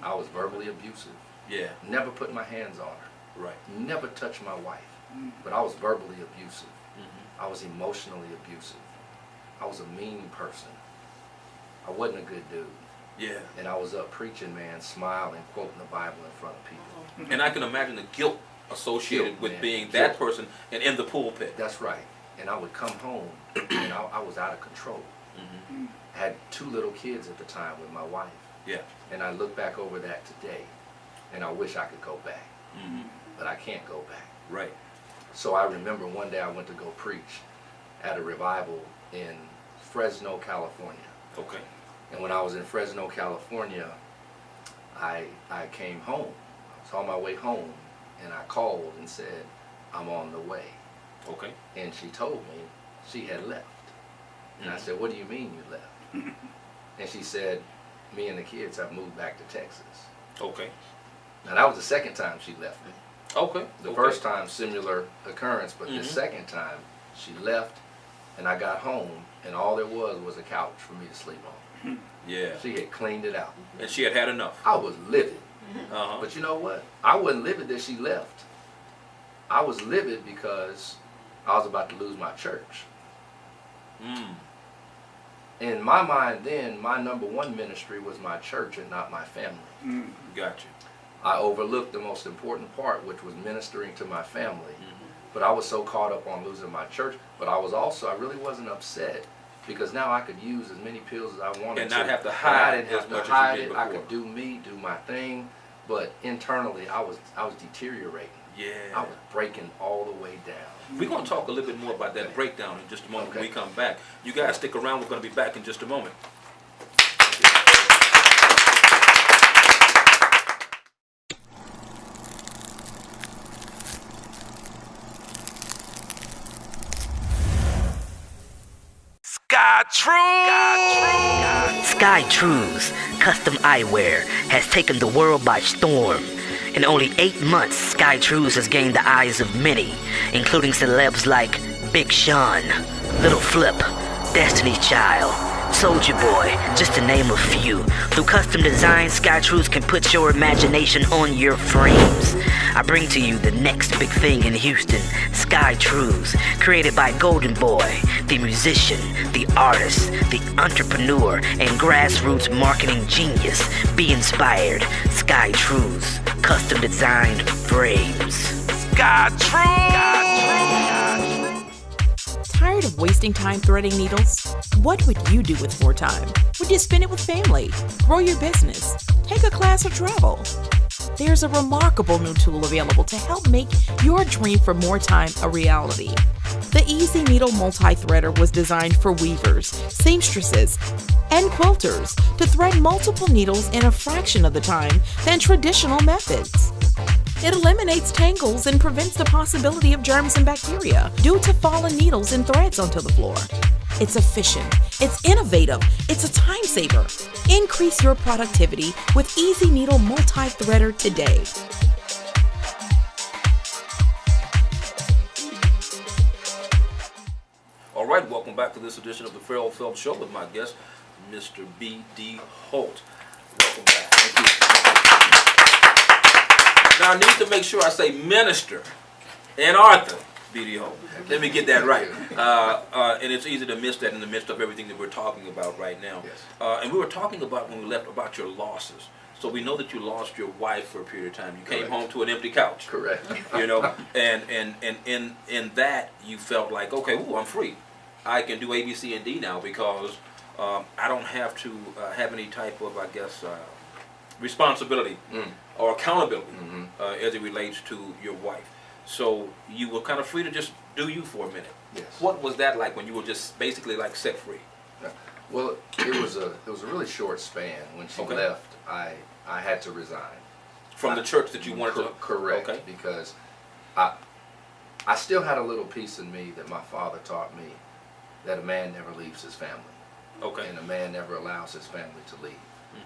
[SPEAKER 5] I was verbally abusive.
[SPEAKER 1] Yeah.
[SPEAKER 5] Never put my hands on her.
[SPEAKER 1] Right.
[SPEAKER 5] Never touched my wife. But I was verbally abusive. I was emotionally abusive. I was a mean person. I wasn't a good dude.
[SPEAKER 1] Yeah.
[SPEAKER 5] And I was up preaching, man, smiling, quoting the Bible in front of people.
[SPEAKER 1] And I can imagine the guilt associated
[SPEAKER 5] Guilt,
[SPEAKER 1] with
[SPEAKER 5] man.
[SPEAKER 1] being that
[SPEAKER 5] Guilt.
[SPEAKER 1] person and in the pulpit.
[SPEAKER 5] That's right. And I would come home, and I was out of control. I had 2 little kids at the time with my wife.
[SPEAKER 1] Yeah.
[SPEAKER 5] And I look back over that today, and I wish I could go back. But I can't go back.
[SPEAKER 1] Right.
[SPEAKER 5] So I remember one day I went to go preach at a revival in Fresno, California.
[SPEAKER 1] Okay.
[SPEAKER 5] And when I was in Fresno, California, I came home. I was on my way home, and I called and said, I'm on the way.
[SPEAKER 1] Okay.
[SPEAKER 5] And she told me she had left. And I said, what do you mean you left? And she said, me and the kids have moved back to Texas.
[SPEAKER 1] Okay.
[SPEAKER 5] Now that was the second time she left me.
[SPEAKER 1] Okay.
[SPEAKER 5] The
[SPEAKER 1] Okay.
[SPEAKER 5] first time, similar occurrence, but the second time, she left, and I got home, and all there was a couch for me to sleep on.
[SPEAKER 1] Yeah.
[SPEAKER 5] She had cleaned it out.
[SPEAKER 1] And she had had enough.
[SPEAKER 5] I was livid.
[SPEAKER 1] Uh-huh.
[SPEAKER 5] But you know what? I wasn't livid that she left. I was livid because I was about to lose my church. In my mind then, my number one ministry was my church and not my family.
[SPEAKER 1] Gotcha.
[SPEAKER 5] I overlooked the most important part, which was ministering to my family. But I was so caught up on losing my church. But I really wasn't upset, because now I could use as many pills as I wanted
[SPEAKER 1] And
[SPEAKER 5] to.
[SPEAKER 1] not have to
[SPEAKER 5] And
[SPEAKER 1] hide
[SPEAKER 5] I didn't
[SPEAKER 1] as
[SPEAKER 5] have to
[SPEAKER 1] much as you
[SPEAKER 5] hide
[SPEAKER 1] did
[SPEAKER 5] it. I
[SPEAKER 1] before.
[SPEAKER 5] could do me, do my thing. But internally, I was deteriorating.
[SPEAKER 1] Yeah.
[SPEAKER 5] I was breaking all the way down.
[SPEAKER 1] We're going to talk a little bit more about that breakdown in just a moment when we come back. You guys stick around. We're going to be back in just a moment.
[SPEAKER 4] Sky Trues, custom eyewear, has taken the world by storm. In only 8 months, Sky Trues has gained the eyes of many, including celebs like Big Sean, Little Flip, Destiny's Child, Soldier Boy, just to name a few. Through custom design, SkyTrues can put your imagination on your frames. I bring to you the next big thing in Houston, SkyTrues, created by Golden Boy, the musician, the artist, the entrepreneur, and grassroots marketing genius. Be inspired. SkyTrues, custom designed frames.
[SPEAKER 3] Tired of wasting time threading needles? What would you do with more time? Would you spend it with family, grow your business, take a class or travel? There's a remarkable new tool available to help make your dream for more time a reality. The Easy Needle Multi-Threader was designed for weavers, seamstresses, and quilters to thread multiple needles in a fraction of the time than traditional methods. It eliminates tangles and prevents the possibility of germs and bacteria due to fallen needles and threads onto the floor. It's efficient, it's innovative, it's a time saver. Increase your productivity with Easy Needle Multi-Threader today.
[SPEAKER 1] All right, welcome back to this edition of the Ferrell Phelps Show with my guest, Mr. B.D. Holt. Welcome back. Thank you. Now, I need to make sure I say minister and Arthur B.D. Holt. Let me get that right. And it's easy to miss that in the midst of everything that we're talking about right now.
[SPEAKER 5] Yes.
[SPEAKER 1] And we were talking about, when we left, about your losses. So we know that you lost your wife for a period of time. You came home to an empty couch.
[SPEAKER 5] Correct.
[SPEAKER 1] You know, and in that you felt like, okay, ooh, I'm free. I can do A, B, C, and D now because I don't have to have any type of, I guess, responsibility or accountability as it relates to your wife. So you were kind of free to just do you for a minute.
[SPEAKER 5] Yes.
[SPEAKER 1] What was that like when you were just basically like set free?
[SPEAKER 5] Well, it was a really short span. When she left, I had to resign
[SPEAKER 1] From the church that you wanted to?
[SPEAKER 5] Correct.
[SPEAKER 1] Okay.
[SPEAKER 5] Because I still had a little piece in me that my father taught me, that a man never leaves his family.
[SPEAKER 1] Okay.
[SPEAKER 5] And a man never allows his family to leave.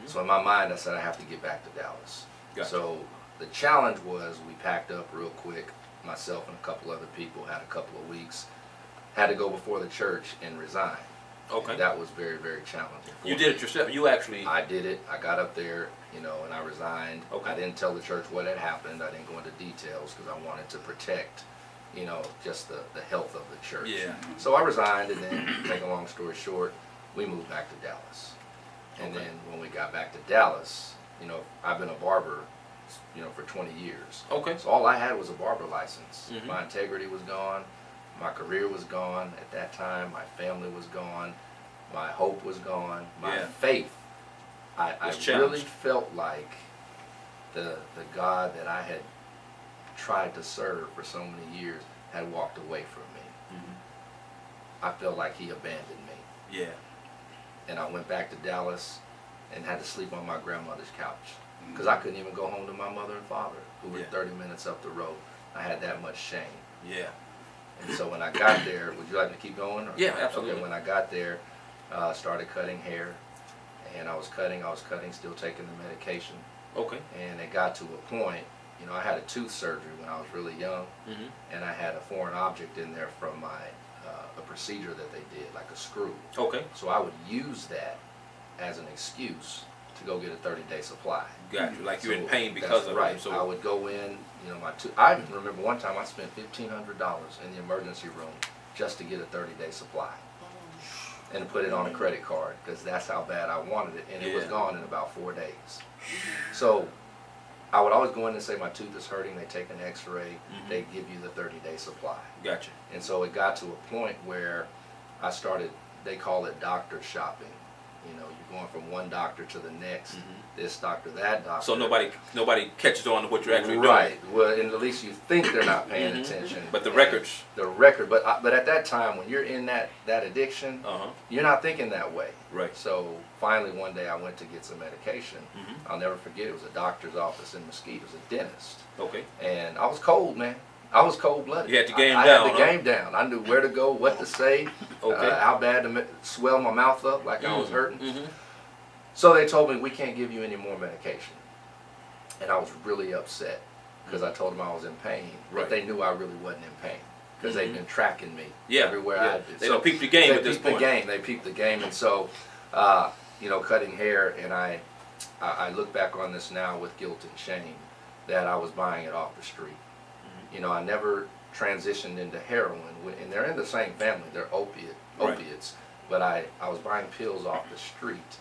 [SPEAKER 5] So in my mind, I said I have to get back to Dallas.
[SPEAKER 1] Gotcha.
[SPEAKER 5] So the challenge was we packed up real quick. Myself and a couple other people had a couple of weeks. Had to go before the church and resign.
[SPEAKER 1] Okay.
[SPEAKER 5] And that was very, very challenging.
[SPEAKER 1] You did it yourself. You actually.
[SPEAKER 5] I did it. I got up there, and I resigned.
[SPEAKER 1] Okay.
[SPEAKER 5] I didn't tell the church what had happened. I didn't go into details because I wanted to protect, just the health of the church.
[SPEAKER 1] Yeah.
[SPEAKER 5] So I resigned, and then, to make a long story short, we moved back to Dallas. And
[SPEAKER 1] Okay.
[SPEAKER 5] then when we got back to Dallas, I've been a barber, for 20 years.
[SPEAKER 1] Okay.
[SPEAKER 5] So all I had was a barber license.
[SPEAKER 1] Mhm.
[SPEAKER 5] My integrity was gone. My career was gone at that time. My family was gone. My hope was gone. My
[SPEAKER 1] Yeah.
[SPEAKER 5] faith. I
[SPEAKER 1] Was
[SPEAKER 5] really
[SPEAKER 1] challenged.
[SPEAKER 5] felt like the God that I had tried to serve for so many years had walked away from me. I felt like he abandoned me.
[SPEAKER 1] Yeah.
[SPEAKER 5] And I went back to Dallas and had to sleep on my grandmother's couch because I couldn't even go home to my mother and father, who were
[SPEAKER 1] Yeah.
[SPEAKER 5] 30 minutes up the road. I had that much shame.
[SPEAKER 1] Yeah.
[SPEAKER 5] And so when I got there, would you like me to keep going? Or?
[SPEAKER 1] Yeah, absolutely.
[SPEAKER 5] Okay, when I got there, started cutting hair, and I was cutting, still taking the medication.
[SPEAKER 1] Okay.
[SPEAKER 5] And it got to a point, I had a tooth surgery when I was really young, and I had a foreign object in there from a procedure that they did, like a screw.
[SPEAKER 1] Okay.
[SPEAKER 5] So I would use that as an excuse to go get a 30-day supply.
[SPEAKER 1] Got you. Like you're in
[SPEAKER 5] So
[SPEAKER 1] pain because
[SPEAKER 5] that's
[SPEAKER 1] of
[SPEAKER 5] right.
[SPEAKER 1] it. So
[SPEAKER 5] I would go in, I remember one time I spent $1,500 in the emergency room just to get a 30-day supply and put it on a credit card because that's how bad I wanted it, and it was
[SPEAKER 1] Yeah.
[SPEAKER 5] gone in about 4 days. So I would always go in and say my tooth is hurting. They take an X-ray. They give you the 30-day supply.
[SPEAKER 1] Gotcha.
[SPEAKER 5] And so it got to a point where I started, they call it doctor shopping. You're going from one doctor to the next, this doctor, that doctor.
[SPEAKER 1] So nobody catches on to what you're actually
[SPEAKER 5] Right. Well, and at least you think they're not paying attention.
[SPEAKER 1] But the
[SPEAKER 5] And
[SPEAKER 1] records.
[SPEAKER 5] The record. But at that time, when you're in that addiction,
[SPEAKER 1] doing.
[SPEAKER 5] you're not thinking that way.
[SPEAKER 1] Right.
[SPEAKER 5] So finally, one day I went to get some medication. I'll never forget. It was a doctor's office in Mesquite. It was a dentist.
[SPEAKER 1] Okay.
[SPEAKER 5] And I was cold, man. I was cold-blooded.
[SPEAKER 1] You had your game
[SPEAKER 5] I
[SPEAKER 1] down,
[SPEAKER 5] had the game down. I knew where to go, what to say,
[SPEAKER 1] Okay.
[SPEAKER 5] how bad to swell my mouth up like I was hurting.
[SPEAKER 1] Mm-hmm.
[SPEAKER 5] So they told me, we can't give you any more medication. And I was really upset because I told them I was in pain.
[SPEAKER 1] Right.
[SPEAKER 5] But they knew I really wasn't in pain because they've been tracking me
[SPEAKER 1] Yeah.
[SPEAKER 5] everywhere
[SPEAKER 1] Yeah.
[SPEAKER 5] I did.
[SPEAKER 1] They don't peep the game at this point.
[SPEAKER 5] They peeped the game. And so Cutting hair, and I look back on this now with guilt and shame that I was buying it off the street. I never transitioned into heroin, and they're in the same family. They're opiates, but I was buying pills off the street,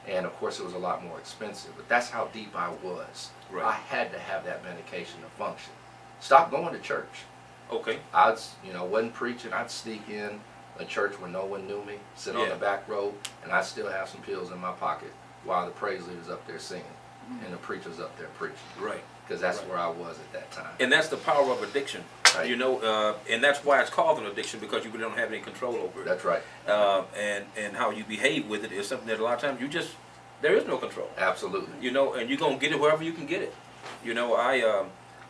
[SPEAKER 5] and of course it was a lot more expensive. But that's how deep I was.
[SPEAKER 1] Right.
[SPEAKER 5] I had to have that medication to function. Stop going to church.
[SPEAKER 1] Okay.
[SPEAKER 5] Wasn't preaching. I'd sneak in a church where no one knew me, sit on the back row, and I'd still have some pills in my pocket while the praise leader's up there singing and the preacher's up there preaching.
[SPEAKER 1] Right.
[SPEAKER 5] Because that's where I was at that time.
[SPEAKER 1] And that's the power of addiction.
[SPEAKER 5] Right.
[SPEAKER 1] And that's why it's called an addiction, because you really don't have any control over it.
[SPEAKER 5] That's right.
[SPEAKER 1] And how you behave with it is something that a lot of times there is no control.
[SPEAKER 5] Absolutely.
[SPEAKER 1] And you're going to get it wherever you can get it.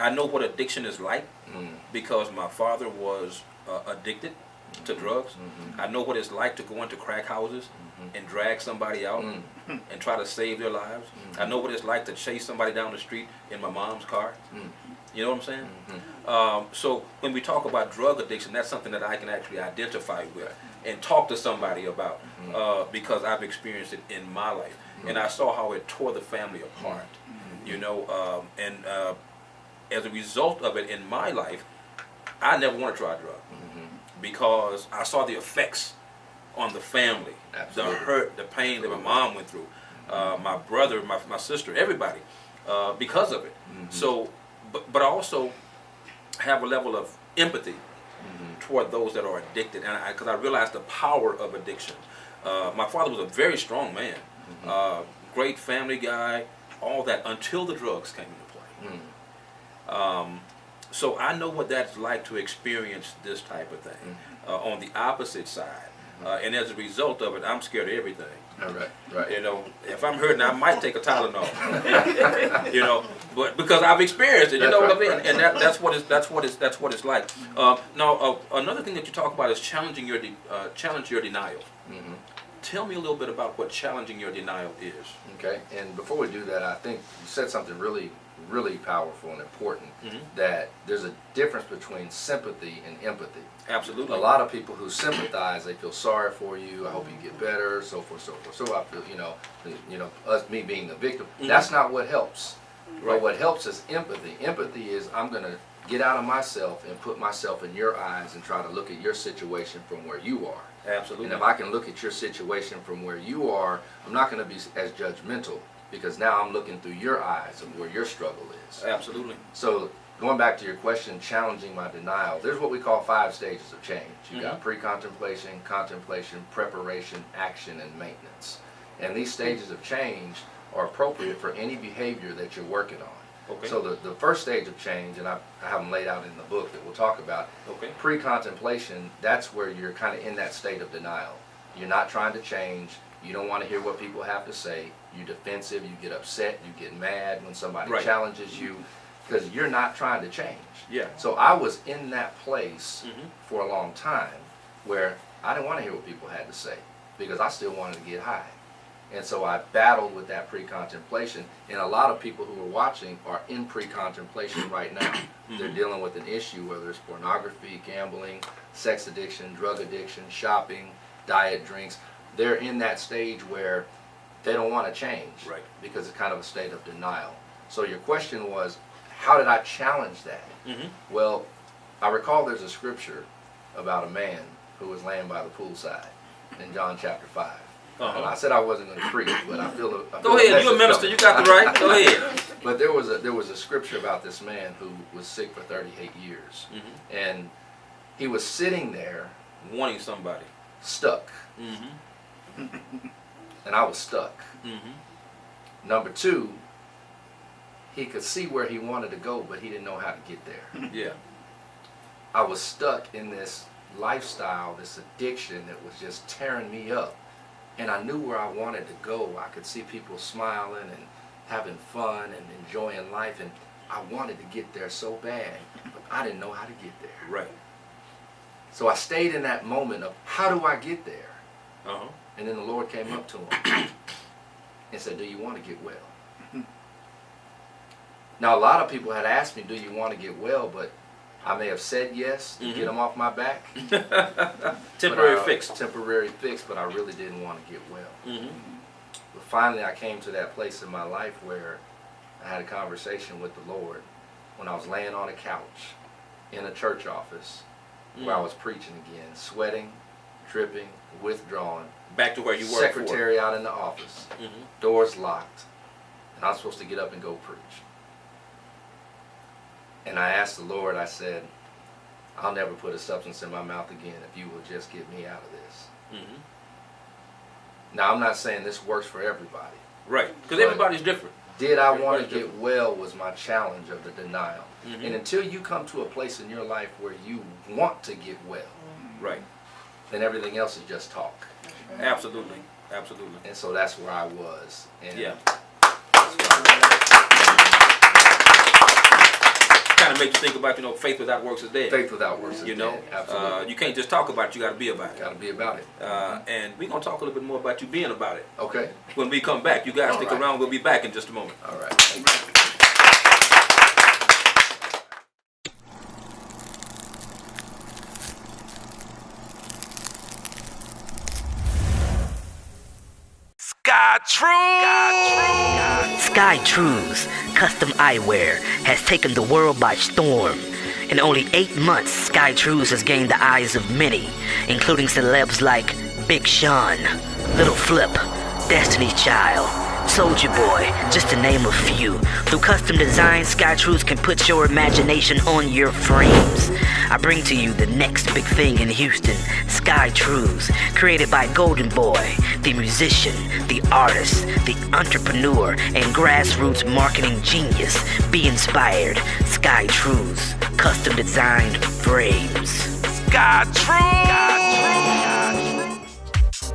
[SPEAKER 1] I know what addiction is like because my father was addicted to drugs. I know what it's like to go into crack houses and drag somebody out and try to save their lives. I know what it's like to chase somebody down the street in my mom's car. You know what I'm saying? So when we talk about drug addiction, that's something that I can actually identify with and talk to somebody about because I've experienced it in my life. And I saw how it tore the family apart. As a result of it in my life, I never want to try a drug because I saw the effects on the family,
[SPEAKER 5] Absolutely.
[SPEAKER 1] the hurt, the pain that my mom went through, my brother, my sister, everybody, because of it. So, but I also have a level of empathy toward those that are addicted, and because I realized the power of addiction. My father was a very strong man, great family guy, all that, until the drugs came into play. So I know what that's like to experience this type of thing on the opposite side. And as a result of it, I'm scared of everything.
[SPEAKER 5] Right.
[SPEAKER 1] If I'm hurting, I might take a Tylenol. But because I've experienced it, what I mean.
[SPEAKER 5] Right.
[SPEAKER 1] And that's what it's like. Now, another thing that you talk about is challenge your denial. Tell me a little bit about what challenging your denial is.
[SPEAKER 5] Okay. And before we do that, I think you said something really, really powerful and important. That there's a difference between sympathy and empathy.
[SPEAKER 1] Absolutely.
[SPEAKER 5] A lot of people who sympathize, they feel sorry for you. I hope you get better, so forth, so forth. So I feel, me being the victim. That's not what helps.
[SPEAKER 1] Right.
[SPEAKER 5] But what helps is empathy. Empathy is I'm going to get out of myself and put myself in your eyes and try to look at your situation from where you are.
[SPEAKER 1] Absolutely.
[SPEAKER 5] And if I can look at your situation from where you are, I'm not going to be as judgmental because now I'm looking through your eyes of where your struggle is.
[SPEAKER 1] Absolutely.
[SPEAKER 5] So going back to your question, challenging my denial, there's what we call 5 stages of change. You got pre-contemplation, contemplation, preparation, action, and maintenance. And these stages of change are appropriate for any behavior that you're working on.
[SPEAKER 1] Okay.
[SPEAKER 5] So the first stage of change, and I have them laid out in the book that we'll talk about, pre-contemplation, that's where you're kind of in that state of denial. You're not trying to change. You don't want to hear what people have to say. You're defensive. You get upset. You get mad when somebody challenges you because you're not trying to change.
[SPEAKER 1] Yeah.
[SPEAKER 5] So I was in that place for a long time where I didn't want to hear what people had to say because I still wanted to get high. And so I battled with that pre-contemplation. And a lot of people who are watching are in pre-contemplation right now. They're dealing with an issue, whether it's pornography, gambling, sex addiction, drug addiction, shopping, diet drinks. They're in that stage where they don't want to change because it's kind of a state of denial. So your question was, how did I challenge that? Well, I recall there's a scripture about a man who was laying by the poolside in John chapter 5. And I said I wasn't going to preach, but I feel
[SPEAKER 1] Go ahead, you're a minister, you got the right. Go ahead.
[SPEAKER 5] But there was a scripture about this man who was sick for 38 years, and he was sitting there,
[SPEAKER 1] Wanting somebody.
[SPEAKER 5] stuck, and I was stuck. Number 2, he could see where he wanted to go, but he didn't know how to get there.
[SPEAKER 1] Yeah.
[SPEAKER 5] I was stuck in this lifestyle, this addiction that was just tearing me up. And I knew where I wanted to go. I could see people smiling and having fun and enjoying life. And I wanted to get there so bad, but I didn't know how to get there.
[SPEAKER 1] Right.
[SPEAKER 5] So I stayed in that moment of, how do I get there? And then the Lord came up to him and said, do you want to get well? Now, a lot of people had asked me, do you want to get well? But I may have said yes to get them off my back.
[SPEAKER 1] Temporary fix.
[SPEAKER 5] Temporary fix, but I really didn't want to get well.
[SPEAKER 1] Mm-hmm.
[SPEAKER 5] But finally, I came to that place in my life where I had a conversation with the Lord when I was laying on a couch in a church office where I was preaching again, sweating, dripping, withdrawing.
[SPEAKER 1] Back to where you were.
[SPEAKER 5] Secretary out in the office, doors locked, and I'm supposed to get up and go preach. And I asked the Lord, I said, I'll never put a substance in my mouth again if you will just get me out of this. Now, I'm not saying this works for everybody.
[SPEAKER 1] Right, because everybody's different.
[SPEAKER 5] Did I want to get well was my challenge of the denial. And until you come to a place in your life where you want to get well,
[SPEAKER 1] right,
[SPEAKER 5] then everything else is just talk.
[SPEAKER 1] Absolutely, absolutely.
[SPEAKER 5] And so that's where I was. And
[SPEAKER 1] yeah. Kind of makes you think about, faith without works is dead.
[SPEAKER 5] Faith without works is dead. Absolutely.
[SPEAKER 1] You can't just talk about it, you got to be about it.
[SPEAKER 5] Got to be about it.
[SPEAKER 1] And we're going to talk a little bit more about you being about it.
[SPEAKER 5] Okay.
[SPEAKER 1] When we come back. You guys stick around, we'll be back in just a moment.
[SPEAKER 5] All right. Thank you.
[SPEAKER 4] Sky Trues Custom Eyewear has taken the world by storm. In only 8 months, Sky Trues has gained the eyes of many, including celebs like Big Sean, Little Flip, Destiny's Child, Soulja Boy, just to name a few. Through custom design, Sky Trues can put your imagination on your frames. I bring to you the next big thing in Houston, Sky Trues, created by Golden Boy, the musician, the artist, the entrepreneur, and grassroots marketing genius. Be inspired. Sky Trues, custom designed frames. Sky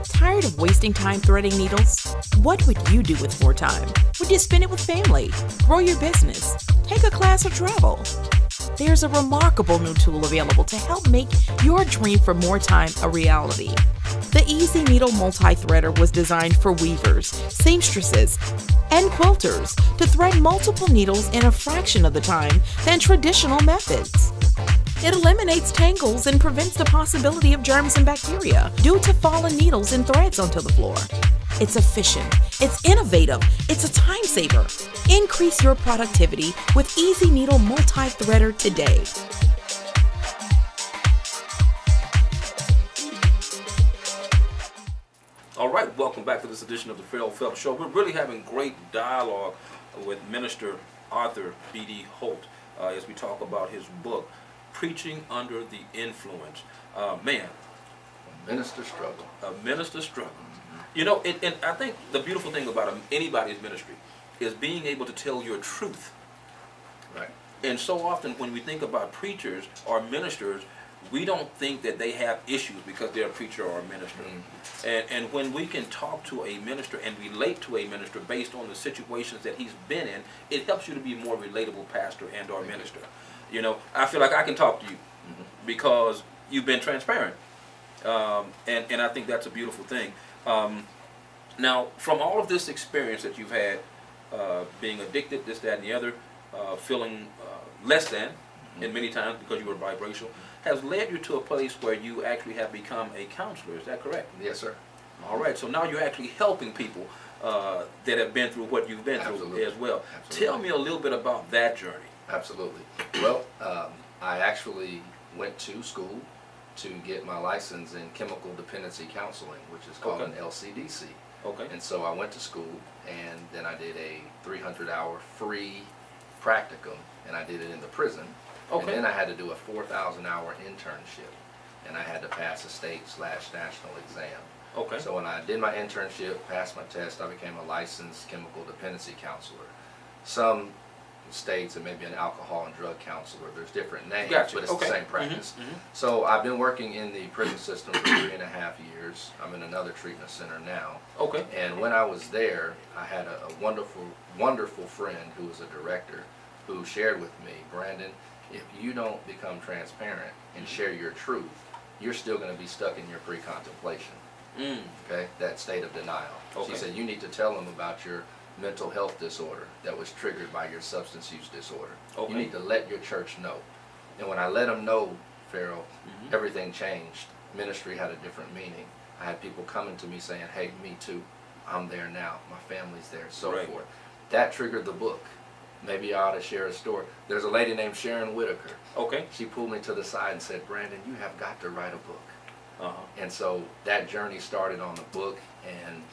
[SPEAKER 3] Tired of wasting time threading needles? What would you do with more time? Would you spend it with family, grow your business, take a class or travel? There's a remarkable new tool available to help make your dream for more time a reality. The Easy Needle Multi-Threader was designed for weavers, seamstresses, and quilters to thread multiple needles in a fraction of the time than traditional methods. It eliminates tangles and prevents the possibility of germs and bacteria due to fallen needles and threads onto the floor. It's efficient, it's innovative, it's a time saver. Increase your productivity with Easy Needle Multi-Threader today.
[SPEAKER 1] All right, welcome back to this edition of the Ferrell Phelps Show. We're really having great dialogue with Minister Arthur B.D. Holt as we talk about his book, Preaching Under the Influence. Man.
[SPEAKER 5] A minister's struggle.
[SPEAKER 1] A minister's struggle. And I think the beautiful thing about anybody's ministry is being able to tell your truth.
[SPEAKER 5] Right.
[SPEAKER 1] And so often when we think about preachers or ministers, we don't think that they have issues because they're a preacher or a minister. And when we can talk to a minister and relate to a minister based on the situations that he's been in, it helps you to be a more relatable pastor and or minister. I feel like I can talk to you because you've been transparent. And I think that's a beautiful thing. Now, from all of this experience that you've had, being addicted, this, that, and the other, feeling less than, and many times because you were biracial, has led you to a place where you actually have become a counselor. Is that correct?
[SPEAKER 5] Yes, sir.
[SPEAKER 1] All right. So now you're actually helping people that have been through what you've been through as well.
[SPEAKER 5] Absolutely.
[SPEAKER 1] Tell me a little bit about that journey.
[SPEAKER 5] Absolutely. Well, I actually went to school to get my license in chemical dependency counseling, which is called an LCDC.
[SPEAKER 1] Okay.
[SPEAKER 5] And so I went to school, and then I did a 300-hour free practicum, and I did it in the prison.
[SPEAKER 1] Okay.
[SPEAKER 5] And then I had to do a 4,000-hour internship, and I had to pass a state/national exam.
[SPEAKER 1] Okay.
[SPEAKER 5] So when I did my internship, passed my test, I became a licensed chemical dependency counselor. Some states it may be an alcohol and drug counselor. There's different names,
[SPEAKER 1] Gotcha.
[SPEAKER 5] but it's the same practice.
[SPEAKER 1] Mm-hmm.
[SPEAKER 5] So I've been working in the prison system for 3.5 years. I'm in another treatment center now.
[SPEAKER 1] Okay.
[SPEAKER 5] And when I was there, I had a wonderful, wonderful friend who was a director who shared with me, Brandon, if you don't become transparent and share your truth, you're still going to be stuck in your pre-contemplation. Okay, that state of denial.
[SPEAKER 1] Okay.
[SPEAKER 5] She said you need to tell them about your mental health disorder that was triggered by your substance use disorder.
[SPEAKER 1] Okay.
[SPEAKER 5] You need to let your church know. And when I let them know, Ferrell, everything changed. Ministry had a different meaning. I had people coming to me saying, hey, me too. I'm there now. My family's there, so forth. That triggered the book. Maybe I ought to share a story. There's a lady named Sharon Whitaker.
[SPEAKER 1] Okay.
[SPEAKER 5] She pulled me to the side and said, Brandon, you have got to write a book. And so that journey started on the book. And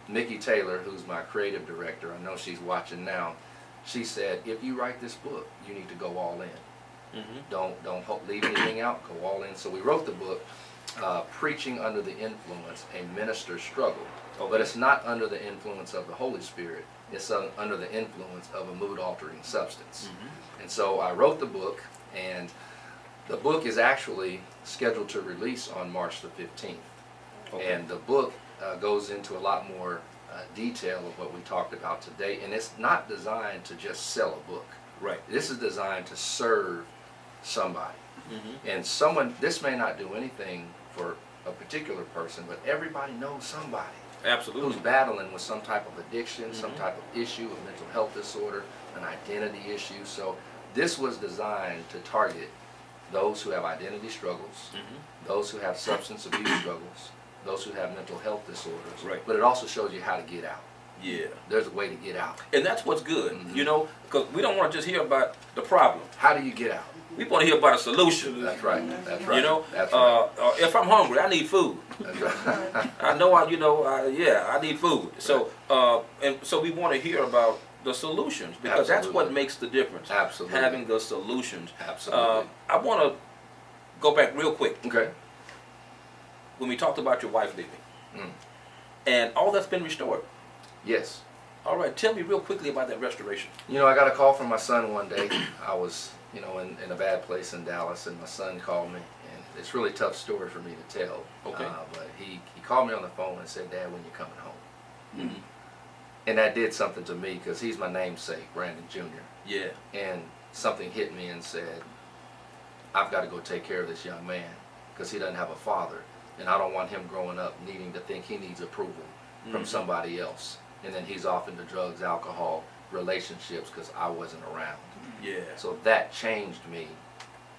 [SPEAKER 5] Nikki Taylor, who's my creative director, I know she's watching now, she said, if you write this book, you need to go all in. Don't leave anything out, go all in. So we wrote the book, Preaching Under the Influence, A Minister's Struggle. But it's not under the influence of the Holy Spirit. It's under the influence of a mood-altering substance. And so I wrote the book, and the book is actually scheduled to release on March the 15th. And the book goes into a lot more detail of what we talked about today, and it's not designed to just sell a book. This is designed to serve somebody. And this may not do anything for a particular person, but everybody knows somebody who's battling with some type of addiction, some type of issue, a mental health disorder, an identity issue. So this was designed to target those who have identity struggles, those who have substance abuse struggles, those who have mental health disorders. But it also shows you how to get out. There's a way to get out.
[SPEAKER 1] And that's what's good, you know, because we don't want to just hear about the problem.
[SPEAKER 5] How do you get out?
[SPEAKER 1] We want to hear about a solution.
[SPEAKER 5] That's right. That's right.
[SPEAKER 1] You know,
[SPEAKER 5] that's right.
[SPEAKER 1] If I'm hungry, I need food.
[SPEAKER 5] That's right.
[SPEAKER 1] I know, I need food. So, and so we want to hear about the solutions, because that's what makes the difference.
[SPEAKER 5] Absolutely.
[SPEAKER 1] Having the solutions.
[SPEAKER 5] Absolutely.
[SPEAKER 1] I want to go back real quick.
[SPEAKER 5] Okay.
[SPEAKER 1] When we talked about your wife leaving, and all that's been restored.
[SPEAKER 5] Yes.
[SPEAKER 1] All right. Tell me real quickly about that restoration.
[SPEAKER 5] You know, I got a call from my son one day. I was, in a bad place in Dallas, and my son called me, and it's a really tough story for me to tell.
[SPEAKER 1] Okay.
[SPEAKER 5] But he called me on the phone and said, Dad, when you coming home? And that did something to me, because he's my namesake, Brandon Jr. And something hit me and said, I've got to go take care of this young man, because he doesn't have a father, and I don't want him growing up needing to think he needs approval from somebody else. And then he's off into drugs, alcohol, relationships, because I wasn't around. So that changed me.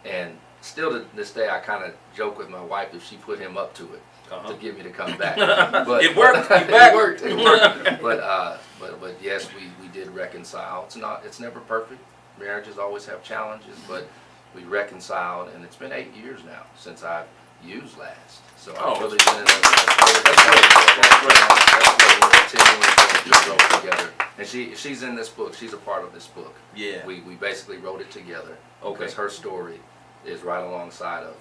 [SPEAKER 5] And still to this day, I kind of joke with my wife if she put him up to it to get me to come back. But
[SPEAKER 1] it worked.
[SPEAKER 5] It worked. But yes, we did reconcile. It's never perfect. Marriages always have challenges, but we reconciled, and it's been 8 years now since I've used last. So I've really been in we're continuing to grow together. And she's in this book. She's a part of this book. We basically wrote it together. Because her story is right alongside of,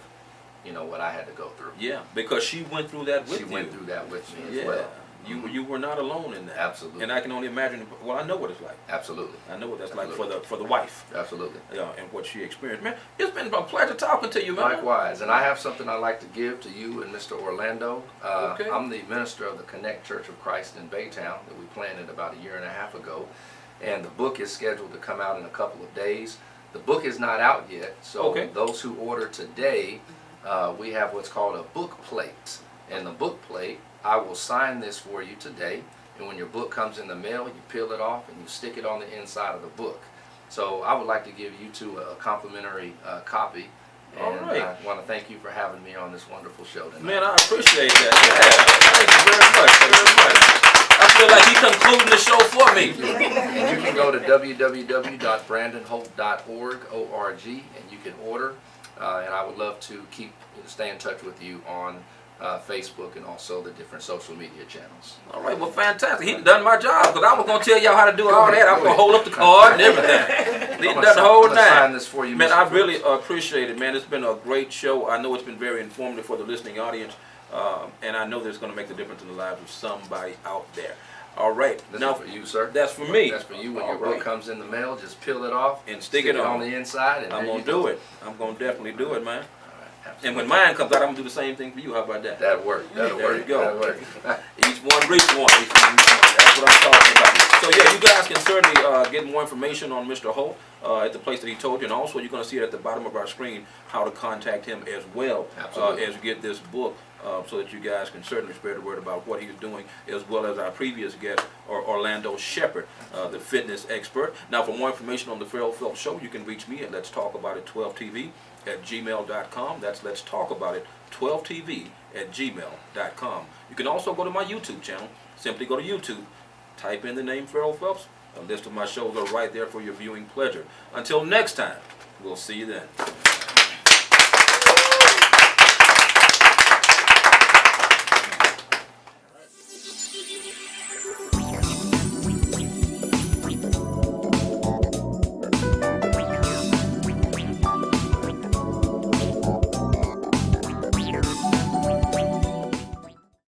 [SPEAKER 5] what I had to go through.
[SPEAKER 1] Because she went through that with you.
[SPEAKER 5] She went through that with me as well.
[SPEAKER 1] You were not alone in that.
[SPEAKER 5] Absolutely.
[SPEAKER 1] And I can only imagine. Well, I know what it's like.
[SPEAKER 5] Absolutely.
[SPEAKER 1] I know what that's like for the wife.
[SPEAKER 5] Absolutely.
[SPEAKER 1] And what she experienced. Man, it's been a pleasure talking to you, man.
[SPEAKER 5] Likewise. And I have something I'd like to give to you and Mr. Orlando. I'm the minister of the Connect Church of Christ in Baytown that we planted about 1.5 years ago. And the book is scheduled to come out in a couple of days. The book is not out yet, so those who order today, we have what's called a book plate. And the book plate, I will sign this for you today, and when your book comes in the mail, you peel it off and you stick it on the inside of the book. So I would like to give you two a complimentary copy, and I want to thank you for having me on this wonderful show tonight.
[SPEAKER 1] Man, I appreciate that. Thank you very much. I feel like he's concluding the show for me.
[SPEAKER 5] And you can go to www.brandonholt.org, O-R-G, and you can order, and I would love to stay in touch with you on Facebook and also the different social media channels.
[SPEAKER 1] All right, well, fantastic. He done my job, because I was going to tell y'all how to do all that. I'm going to hold up the card and everything. He done the whole nine.
[SPEAKER 5] Sign this for you,
[SPEAKER 1] man,
[SPEAKER 5] Mr.
[SPEAKER 1] I really appreciate it, man. It's been a great show. I know it's been very informative for the listening audience, and I know that it's going to make the difference in the lives of somebody out there. All right.
[SPEAKER 5] This
[SPEAKER 1] now,
[SPEAKER 5] is for you, sir.
[SPEAKER 1] That's for me.
[SPEAKER 5] That's for you. When your book comes in the mail, just peel it off
[SPEAKER 1] and stick it
[SPEAKER 5] on the inside. And
[SPEAKER 1] I'm going to do it. I'm going to definitely do it, man.
[SPEAKER 5] Absolutely.
[SPEAKER 1] And when mine comes out, I'm going to do the same thing for you. How about that?
[SPEAKER 5] That'll work. That'll work.
[SPEAKER 1] There you go.
[SPEAKER 5] That'll work.
[SPEAKER 1] Each one reach one. That's what I'm talking about. So yeah, you guys can certainly get more information on Mr. Holt at the place that he told you, and also you're going to see it at the bottom of our screen how to contact him as well as you get this book, so that you guys can certainly spread the word about what he's doing, as well as our previous guest, Orlando Shepard, the fitness expert. Now, for more information on the Ferrell Phelps Show, you can reach me at Let's Talk About It 12TV at gmail.com. That's Let's Talk About It 12TV at gmail.com. You can also go to my YouTube channel. Simply go to YouTube, type in the name Ferrell Phelps. A list of my shows are right there for your viewing pleasure. Until next time, we'll see you then.